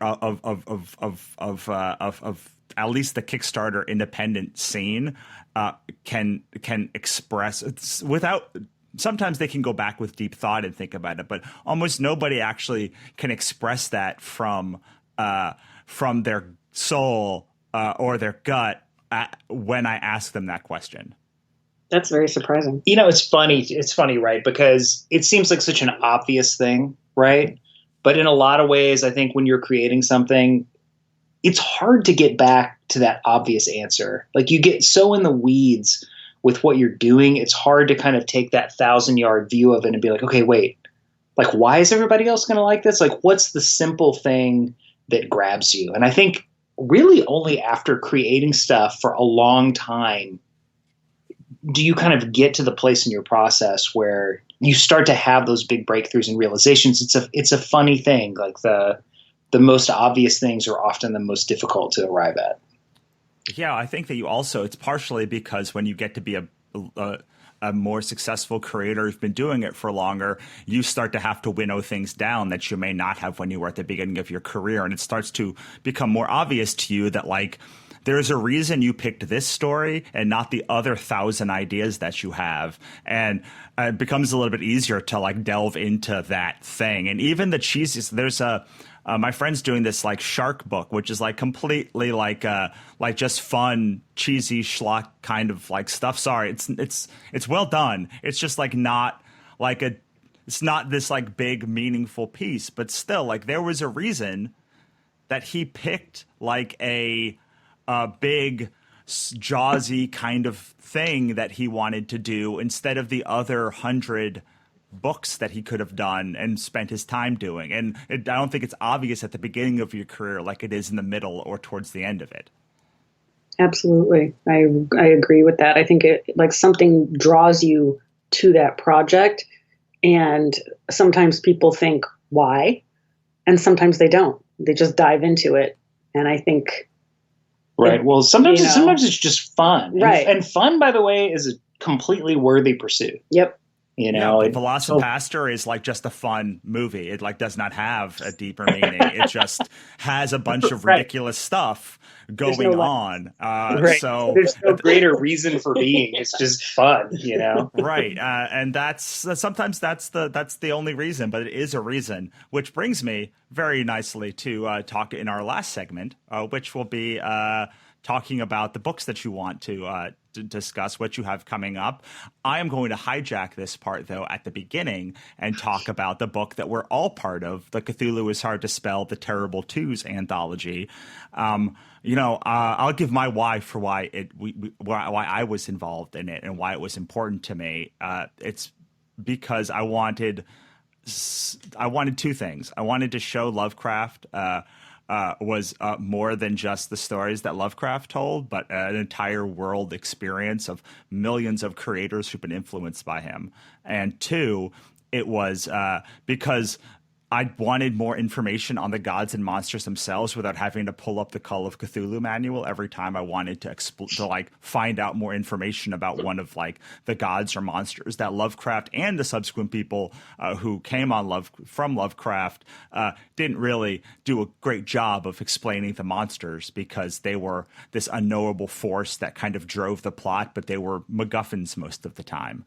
least the Kickstarter independent scene can express it's without. Sometimes they can go back with deep thought and think about it, but almost nobody actually can express that from their soul or their gut when I ask them that question. That's very surprising. It's funny. It's funny, right? Because it seems like such an obvious thing, right? But in a lot of ways, I think when you're creating something, it's hard to get back to that obvious answer. Like, you get so in the weeds with what you're doing, it's hard to kind of take that 1,000-yard view of it and be like, okay, wait, like, why is everybody else going to like this? Like, what's the simple thing that grabs you? And I think really only after creating stuff for a long time do you kind of get to the place in your process where you start to have those big breakthroughs and realizations. It's a funny thing. Like the most obvious things are often the most difficult to arrive at. Yeah, I think that it's partially because when you get to be a more successful creator who's been doing it for longer, you start to have to winnow things down that you may not have when you were at the beginning of your career. And it starts to become more obvious to you that like, there's a reason you picked this story and not the other 1,000 ideas that you have. And it becomes a little bit easier to like delve into that thing. And even the cheesiest, there's my friend's doing this like shark book, which is like completely like just fun, cheesy schlock kind of like stuff. Sorry, it's well done. It's just like not like it's not this like big meaningful piece, but still like there was a reason that he picked like a big Jaws-y kind of thing that he wanted to do instead of the other 100 books that he could have done and spent his time doing. And I don't think it's obvious at the beginning of your career like it is in the middle or towards the end of it. Absolutely. I agree with that. I think it like something draws you to that project And sometimes people think, why? And sometimes they don't. They just dive into it. And I think... Right. Well, sometimes it's just fun. Right. And fun, by the way, is a completely worthy pursuit. Yep. Velocipaster is like just a fun movie. It like does not have a deeper meaning. It just has a bunch of ridiculous stuff going on. So there's no greater reason for being. It's just fun, Right. And that's sometimes that's the only reason, but it is a reason, which brings me very nicely to talk in our last segment, which will be talking about the books that you want to discuss, what you have coming up. I am going to hijack this part, though, at the beginning and talk about the book that we're all part of, the Cthulhu is Hard to Spell, The Terrible Twos anthology. I'll give my why for why I was involved in it and why it was important to me. It's because I wanted two things. I wanted to show Lovecraft was more than just the stories that Lovecraft told, but an entire world experience of millions of creators who've been influenced by him. And two, it was because I wanted more information on the gods and monsters themselves without having to pull up the Call of Cthulhu manual every time I wanted to find out more information about one of the gods or monsters that Lovecraft and the subsequent people who came on from Lovecraft didn't really do a great job of explaining the monsters, because they were this unknowable force that kind of drove the plot, but they were MacGuffins most of the time.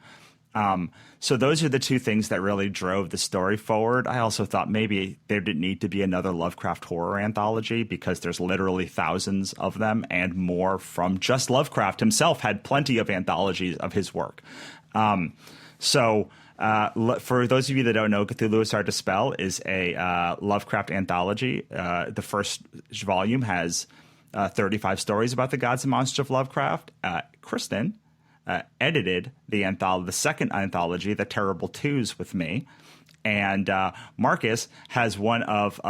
So those are the two things that really drove the story forward. I also thought maybe there didn't need to be another Lovecraft horror anthology, because there's literally thousands of them, and more from just Lovecraft himself had plenty of anthologies of his work. For those of you that don't know, Cthulhu is Hard to Spell is a Lovecraft anthology. The first volume has 35 stories about the gods and monsters of Lovecraft. Kristen edited the second anthology, The Terrible Twos, with me. And Marcus has one of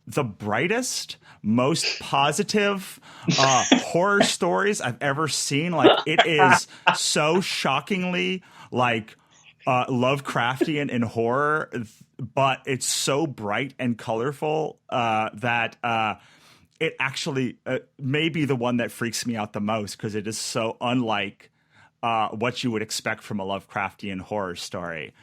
the brightest, most positive horror stories I've ever seen. It is so shockingly Lovecraftian in horror, but it's so bright and colorful that it actually may be the one that freaks me out the most, because it is so unlike what you would expect from a Lovecraftian horror story.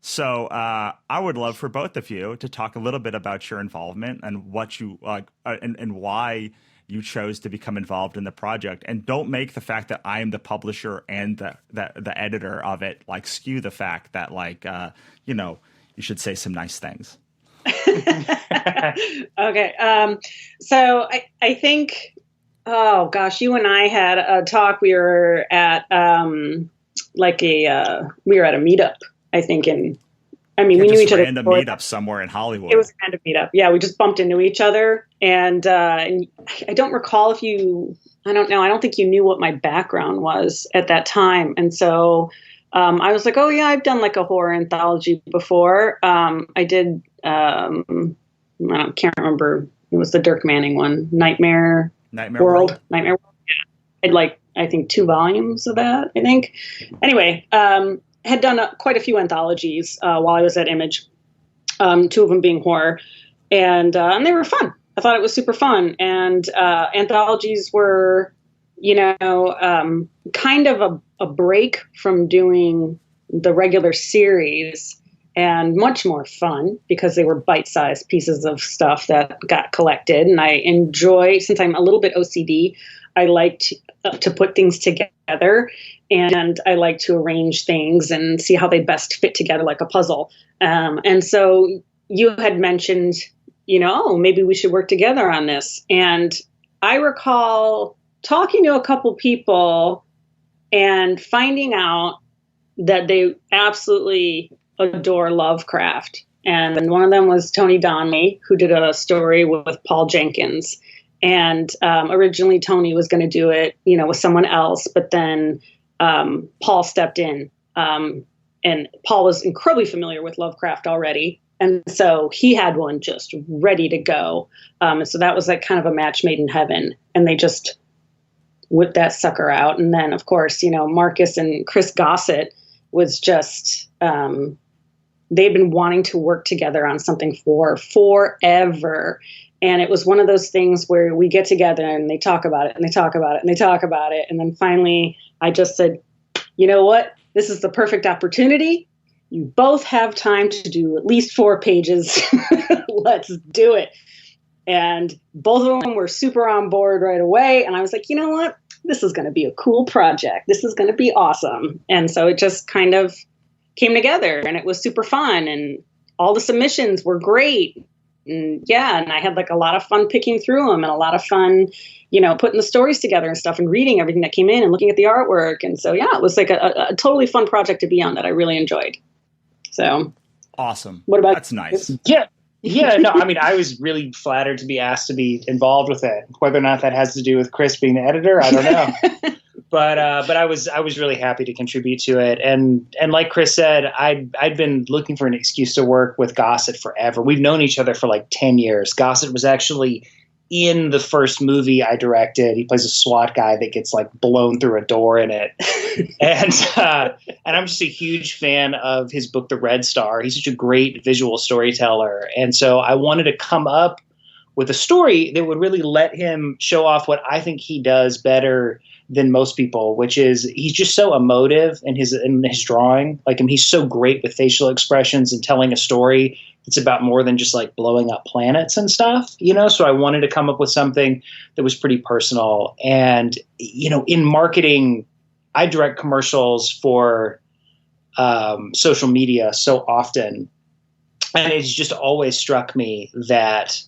So I would love for both of you to talk a little bit about your involvement and what you and why you chose to become involved in the project. And don't make the fact that I am the publisher and the editor of it skew the fact that you should say some nice things. Okay. So I think, oh gosh, you and I had a talk. We were at we were at a meetup, I think. We knew each other. Random meetup somewhere in Hollywood. It was a random meetup. Yeah, we just bumped into each other, and I don't recall if you. I don't know. I don't think you knew what my background was at that time, and so I was like, "Oh yeah, I've done a horror anthology before. I did. Can't remember. It was the Dirk Manning one, Nightmare World. Nightmare World. Yeah. I think 2 volumes of that. I think. Anyway, had done quite a few anthologies while I was at Image. 2 of them being horror, and they were fun. I thought it was super fun, and anthologies were, kind of a break from doing the regular series, and much more fun because they were bite-sized pieces of stuff that got collected. And I enjoy, since I'm a little bit OCD, I like to put things together, and I like to arrange things and see how they best fit together like a puzzle. And so you had mentioned, maybe we should work together on this. And I recall talking to a couple people and finding out that they absolutely adore Lovecraft. And one of them was Tony Donnelly, who did a story with Paul Jenkins. And originally Tony was going to do it, with someone else, but then Paul stepped in. And Paul was incredibly familiar with Lovecraft already. And so he had one just ready to go. And so that was kind of a match made in heaven. And they just whipped that sucker out. And then, of course, Marcus and Chris Gossett was just, they'd been wanting to work together on something for forever. And it was one of those things where we get together and they talk about it and they talk about it and they talk about it. And then finally I just said, you know what? This is the perfect opportunity. You both have time to do at least 4 pages. Let's do it. And both of them were super on board right away. And I was like, you know what? This is going to be a cool project. This is going to be awesome. And so it just kind of came together and it was super fun. And all the submissions were great. And and I had like a lot of fun picking through them and a lot of fun, putting the stories together and stuff and reading everything that came in and looking at the artwork. And so, it was like a totally fun project to be on that I really enjoyed. So awesome. What about That's nice. Yeah. Yeah, no, I mean, I was really flattered to be asked to be involved with it. Whether or not that has to do with Kris being the editor, I don't know. But I was really happy to contribute to it. And like Kris said, I'd been looking for an excuse to work with Gossett forever. We've known each other for like 10 years. Gossett was actually in the first movie I directed. He plays a SWAT guy that gets like blown through a door in it. And I'm just a huge fan of his book, The Red Star. He's such a great visual storyteller. And so I wanted to come up with a story that would really let him show off what I think he does better than most people, which is he's just so emotive in his drawing. Like, he's so great with facial expressions and telling a story. It's about more than just like blowing up planets and stuff, So I wanted to come up with something that was pretty personal. And, in marketing, I direct commercials for social media so often. And it's just always struck me that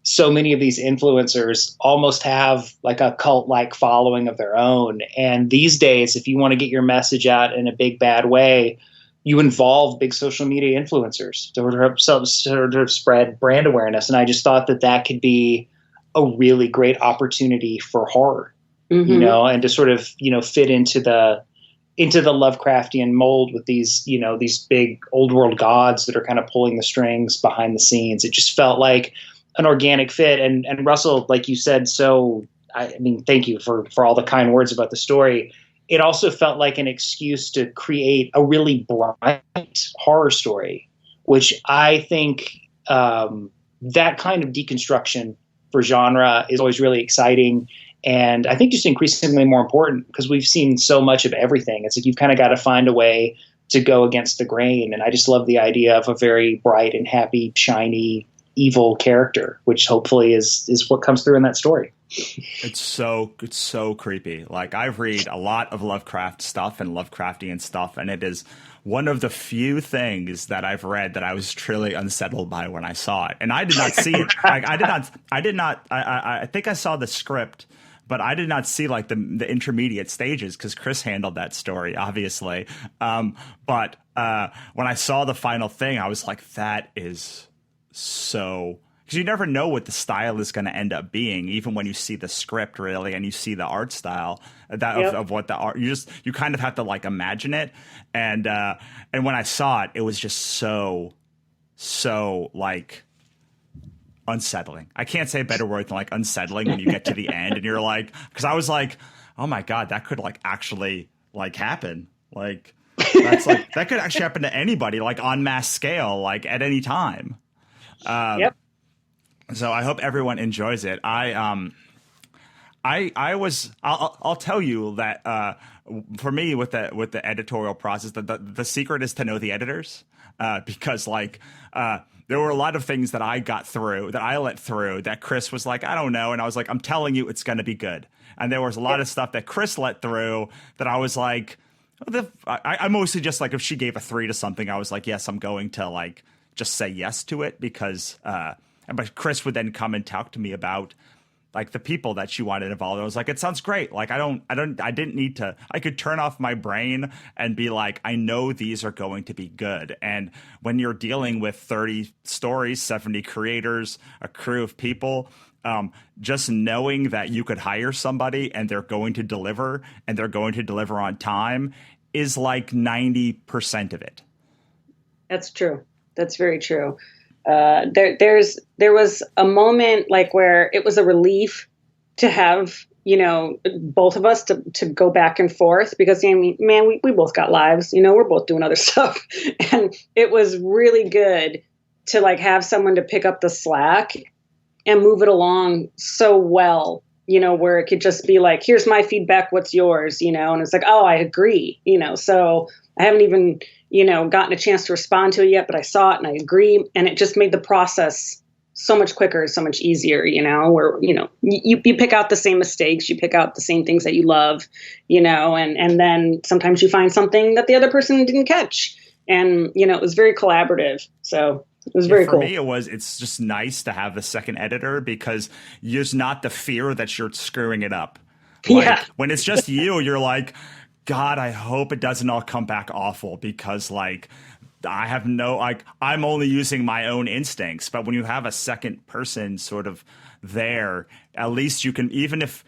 so many of these influencers almost have like a cult-like following of their own. And these days, if you want to get your message out in a big, bad way, you involve big social media influencers to sort of spread brand awareness. And I just thought that could be a really great opportunity for horror, and to sort of, fit into the Lovecraftian mold with these, these big old world gods that are kind of pulling the strings behind the scenes. It just felt like an organic fit. And Russell, like you said, thank you for all the kind words about the story. It also felt like an excuse to create a really bright horror story, which I think that kind of deconstruction for genre is always really exciting. And I think just increasingly more important because we've seen so much of everything. It's like you've kind of got to find a way to go against the grain. And I just love the idea of a very bright and happy, shiny, evil character, which hopefully is what comes through in that story. It's so creepy. Like, I read a lot of Lovecraft stuff and Lovecraftian stuff, and it is one of the few things that I've read that I was truly unsettled by when I saw it. And I did not see it. Like, I think I saw the script, but I did not see like the intermediate stages because Kris handled that story, obviously. But when I saw the final thing, I was like, that is so, because you never know what the style is going to end up being, even when you see the script, really, and you see the art style of what the art. You kind of have to like imagine it, and when I saw it, it was just so like unsettling. I can't say a better word than like unsettling when you get to the end, and you're like, because I was like, oh my god, that could like actually like happen, like that's like that could actually happen to anybody, like on mass scale, like at any time. Yep. So I hope everyone enjoys it. I'll tell you that for me with the editorial process, the secret is to know the editors, because like there were a lot of things that I let through that Kris was like, I don't know, and I was like, I'm telling you, it's going to be good. And there was a lot of stuff that Kris let through that I was like, I mostly just like, if she gave a 3 to something, I was like, yes, I'm going to like just say yes to it, because but Kris would then come and talk to me about like the people that she wanted involved. I was like, it sounds great. Like, I didn't need to, I could turn off my brain and be like, I know these are going to be good. And when you're dealing with 30 stories, 70 creators, a crew of people, just knowing that you could hire somebody and they're going to deliver, and they're going to deliver on time, is like 90% of it. That's true. That's very true. There was a moment like where it was a relief to have both of us to go back and forth because, I mean, man, we both got lives, we're both doing other stuff. And it was really good to like have someone to pick up the slack and move it along so well, where it could just be like, here's my feedback, what's yours, and it's like, oh, I agree, so I haven't even, gotten a chance to respond to it yet, but I saw it and I agree. And it just made the process so much quicker, so much easier, where, you pick out the same mistakes, you pick out the same things that you love, and then sometimes you find something that the other person didn't catch. And, it was very collaborative. So it was very cool. For me, it's just nice to have the second editor because there's not the fear that you're screwing it up. Like, when it's just you, you're like, God, I hope it doesn't all come back awful because like I have I'm only using my own instincts. But when you have a second person sort of there, at least you can, even if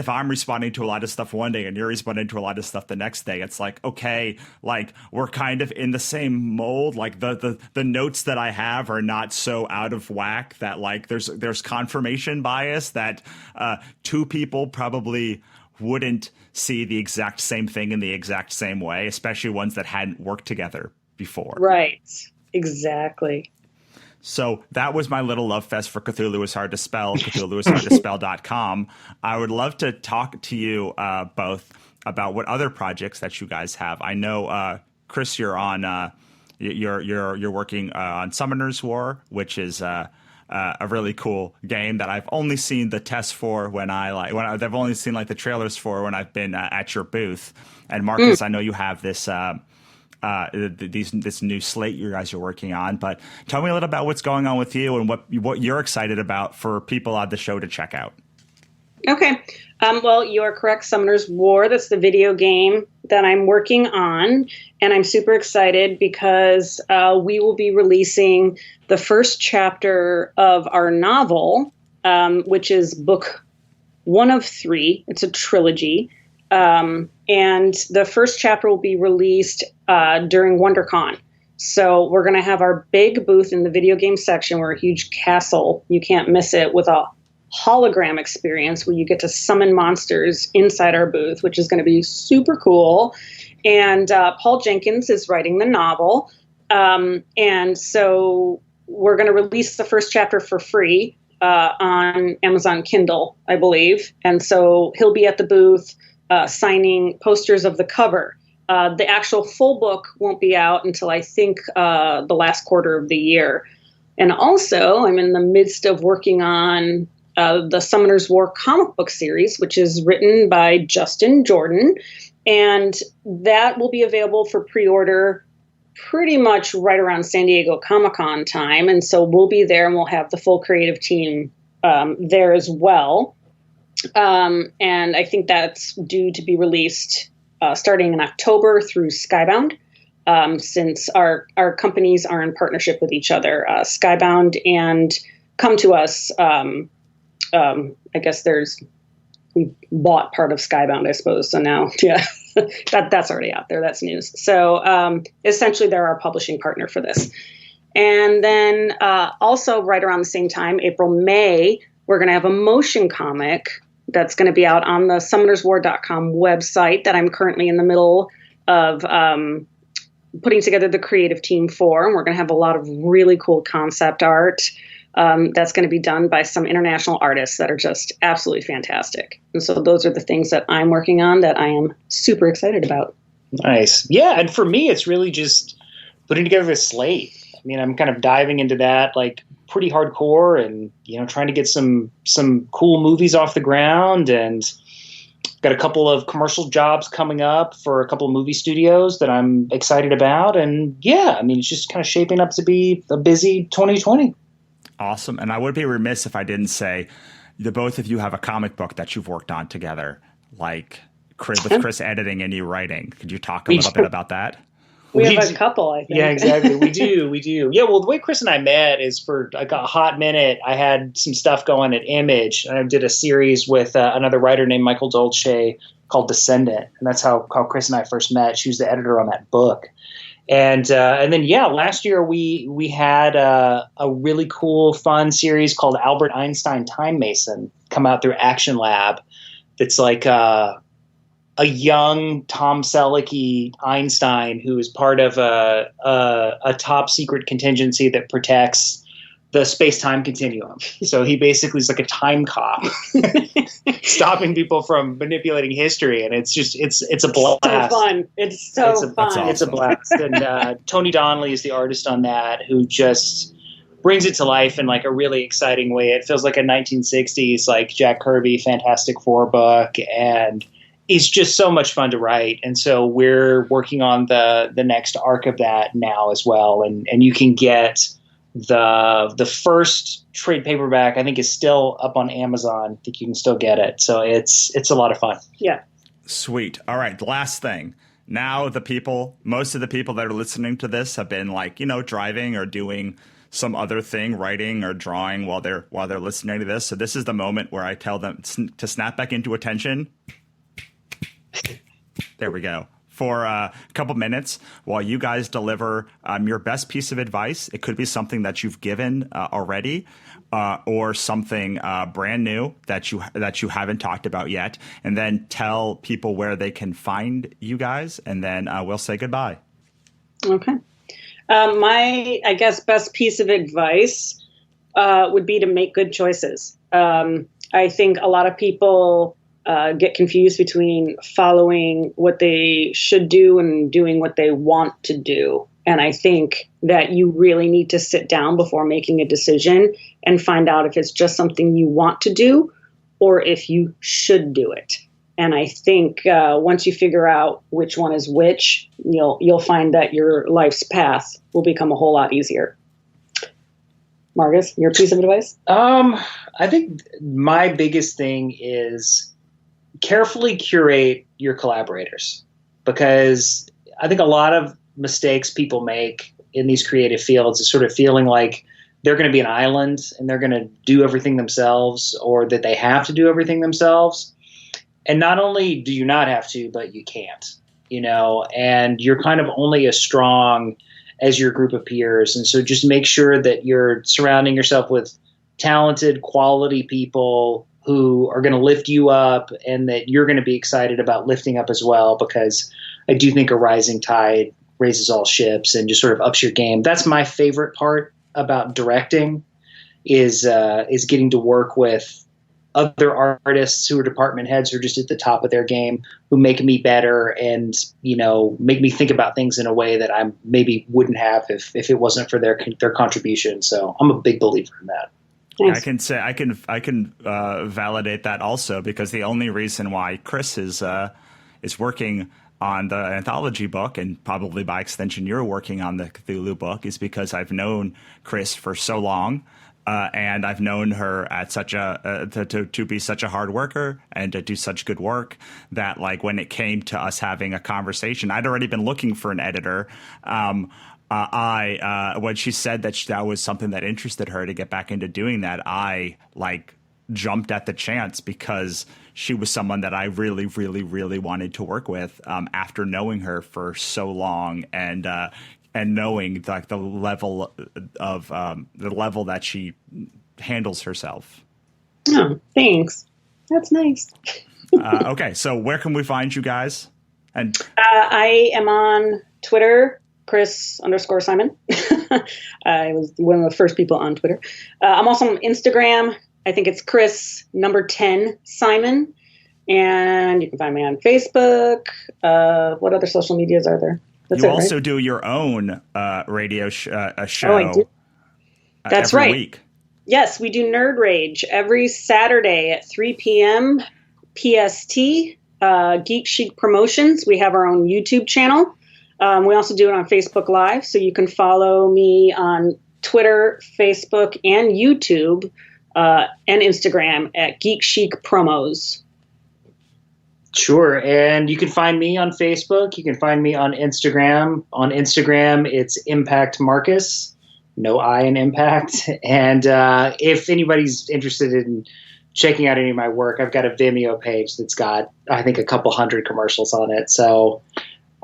I'm responding to a lot of stuff one day and you're responding to a lot of stuff the next day, it's like, okay, like we're kind of in the same mold. Like the notes that I have are not so out of whack that like there's confirmation bias that two people probably wouldn't see the exact same thing in the exact same way, especially ones that hadn't worked together before. Right. Exactly. So that was my little love fest for Cthulhu is Hard to Spell, CthulhuIsHardToSpell.com. I would love to talk to you both about what other projects that you guys have. I know, Kris, you're on you're working on Summoner's War, which is a really cool game that I've only seen the test for I've only seen like the trailers for when I've been at your booth. And Marcus, I know you have this this new slate you guys are working on, but tell me a little about what's going on with you and what you're excited about for people on the show to check out. Okay. Well, you are correct. Summoner's War. That's the video game that I'm working on. And I'm super excited because we will be releasing the first chapter of our novel, which is book 1 of 3. It's a trilogy. And the first chapter will be released during WonderCon. So we're going to have our big booth in the video game section. We're a huge castle. You can't miss it, with a hologram experience where you get to summon monsters inside our booth, which is going to be super cool. And Paul Jenkins is writing the novel. And so we're going to release the first chapter for free on Amazon Kindle, I believe. And so he'll be at the booth signing posters of the cover. The actual full book won't be out until I think the last quarter of the year. And also, I'm in the midst of working on the Summoner's War comic book series, which is written by Justin Jordan. And that will be available for pre-order pretty much right around San Diego Comic-Con time. And so we'll be there and we'll have the full creative team there as well. And I think that's due to be released starting in October through Skybound, since our companies are in partnership with each other. Skybound and Come to Us, I guess we bought part of Skybound, I suppose. So now, yeah, that's already out there. That's news. So essentially, they're our publishing partner for this. And then also right around the same time, April, May, we're going to have a motion comic that's going to be out on the summonerswar.com website that I'm currently in the middle of putting together the creative team for. And we're going to have a lot of really cool concept art that's going to be done by some international artists that are just absolutely fantastic. And so those are the things that I'm working on that I am super excited about. Nice. Yeah. And for me, it's really just putting together a slate. I mean, I'm kind of diving into that like pretty hardcore and, trying to get some cool movies off the ground, and got a couple of commercial jobs coming up for a couple of movie studios that I'm excited about. And yeah, I mean, it's just kind of shaping up to be a busy 2020. Awesome. And I would be remiss if I didn't say the both of you have a comic book that you've worked on together, like with Kris editing and you writing. Could you talk a little bit about that? We have a couple, I think. Yeah, exactly. We do. Yeah, well, the way Kris and I met is for like a hot minute. I had some stuff going at Image, and I did a series with another writer named Michael Dolce called Descendant, and that's how Kris and I first met. She was the editor on that book. And then, yeah, last year we had a really cool, fun series called Albert Einstein Time Mason come out through Action Lab. It's like a young Tom Selleck Einstein who is part of a top secret contingency that protects the space-time continuum. So he basically is like a time cop, stopping people from manipulating history, and it's a blast. So fun. It's so fun. Awesome. It's a blast. And Tony Donnelly is the artist on that, who just brings it to life in like a really exciting way. It feels like a 1960s like Jack Kirby Fantastic Four book, and it's just so much fun to write. And so we're working on the next arc of that now as well. And you can get the first trade paperback, I think, is still up on Amazon. I think you can still get it. So it's a lot of fun. Yeah. Sweet. All right. Last thing. Now most of the people that are listening to this have been like, driving or doing some other thing, writing or drawing while they're listening to this. So this is the moment where I tell them to snap back into attention. There we go. For a couple minutes while you guys deliver your best piece of advice. It could be something that you've given already or something brand new that you haven't talked about yet. And then tell people where they can find you guys. And then we'll say goodbye. Okay. My, I guess, best piece of advice would be to make good choices. I think a lot of people get confused between following what they should do and doing what they want to do. And I think that you really need to sit down before making a decision and find out if it's just something you want to do or if you should do it. And I think once you figure out which one is which, you'll find that your life's path will become a whole lot easier. Marcus, your piece of advice? I think my biggest thing is carefully curate your collaborators, because I think a lot of mistakes people make in these creative fields is sort of feeling like they're going to be an island and they're going to do everything themselves, or that they have to do everything themselves. And not only do you not have to, but you can't, and you're kind of only as strong as your group of peers. And so just make sure that you're surrounding yourself with talented, quality people who are going to lift you up, and that you're going to be excited about lifting up as well, because I do think a rising tide raises all ships and just sort of ups your game. That's my favorite part about directing is getting to work with other artists who are department heads who are just at the top of their game, who make me better and, make me think about things in a way that I maybe wouldn't have if it wasn't for their contribution. So I'm a big believer in that. Nice. I can say I can validate that also, because the only reason why Kris is working on the anthology book, and probably by extension you're working on the Cthulhu book, is because I've known Kris for so long, and I've known her at such a to be such a hard worker and to do such good work that, like, when it came to us having a conversation, I'd already been looking for an editor. When she said that was something that interested her to get back into doing that, I jumped at the chance, because she was someone that I really, really, really wanted to work with after knowing her for so long, and knowing the level that she handles herself. Oh, thanks. That's nice. Okay, so where can we find you guys? And I am on Twitter, Kris_Simon. I was one of the first people on Twitter. I'm also on Instagram. I think it's Kris #10 Simon. And you can find me on Facebook. What other social medias are there? You also do your own radio show. Oh, I do. That's every right. Week. Yes, we do Nerd Rage every Saturday at 3 p.m. PST. Geek Chic Promotions. We have our own YouTube channel. We also do it on Facebook Live, so you can follow me on Twitter, Facebook, and YouTube, and Instagram at Geek Chic Promos. Sure. And you can find me on Facebook. You can find me on Instagram. On Instagram, it's Impact Marcus. No I in Impact. And if anybody's interested in checking out any of my work, I've got a Vimeo page that's got, I think, a couple hundred commercials on it. So,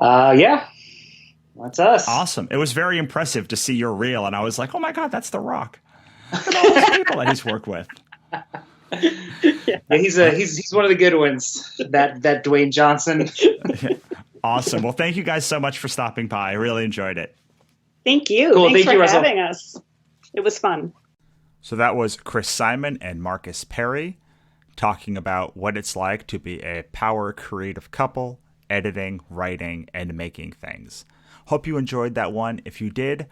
yeah, that's us. Awesome. It was very impressive to see your reel, and I was like, oh, my God, that's The Rock. Look at all those people that he's worked with. Yeah, he's one of the good ones. That Dwayne Johnson. Awesome. Well, thank you guys so much for stopping by. I really enjoyed it. Thank you. Cool. Thanks Thank you, for Russell. having us. It was fun. So that was Kris Sim and Marcus Perry talking about what it's like to be a power creative couple, editing, writing, and making things. Hope you enjoyed that one. If you did,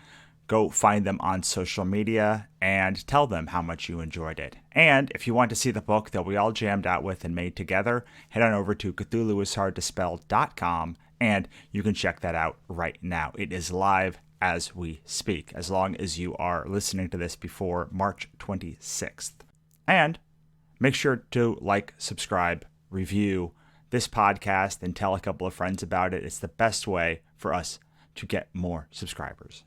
go find them on social media and tell them how much you enjoyed it. And if you want to see the book that we all jammed out with and made together, head on over to CthulhuIsHardToSpell.com and you can check that out right now. It is live as we speak, as long as you are listening to this before March 26th. And make sure to like, subscribe, review this podcast, and tell a couple of friends about it. It's the best way for us to get more subscribers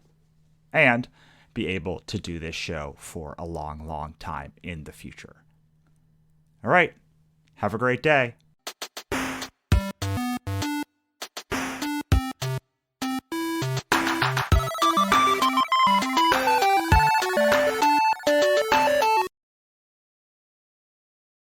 and be able to do this show for a long, long time in the future. All right. Have a great day.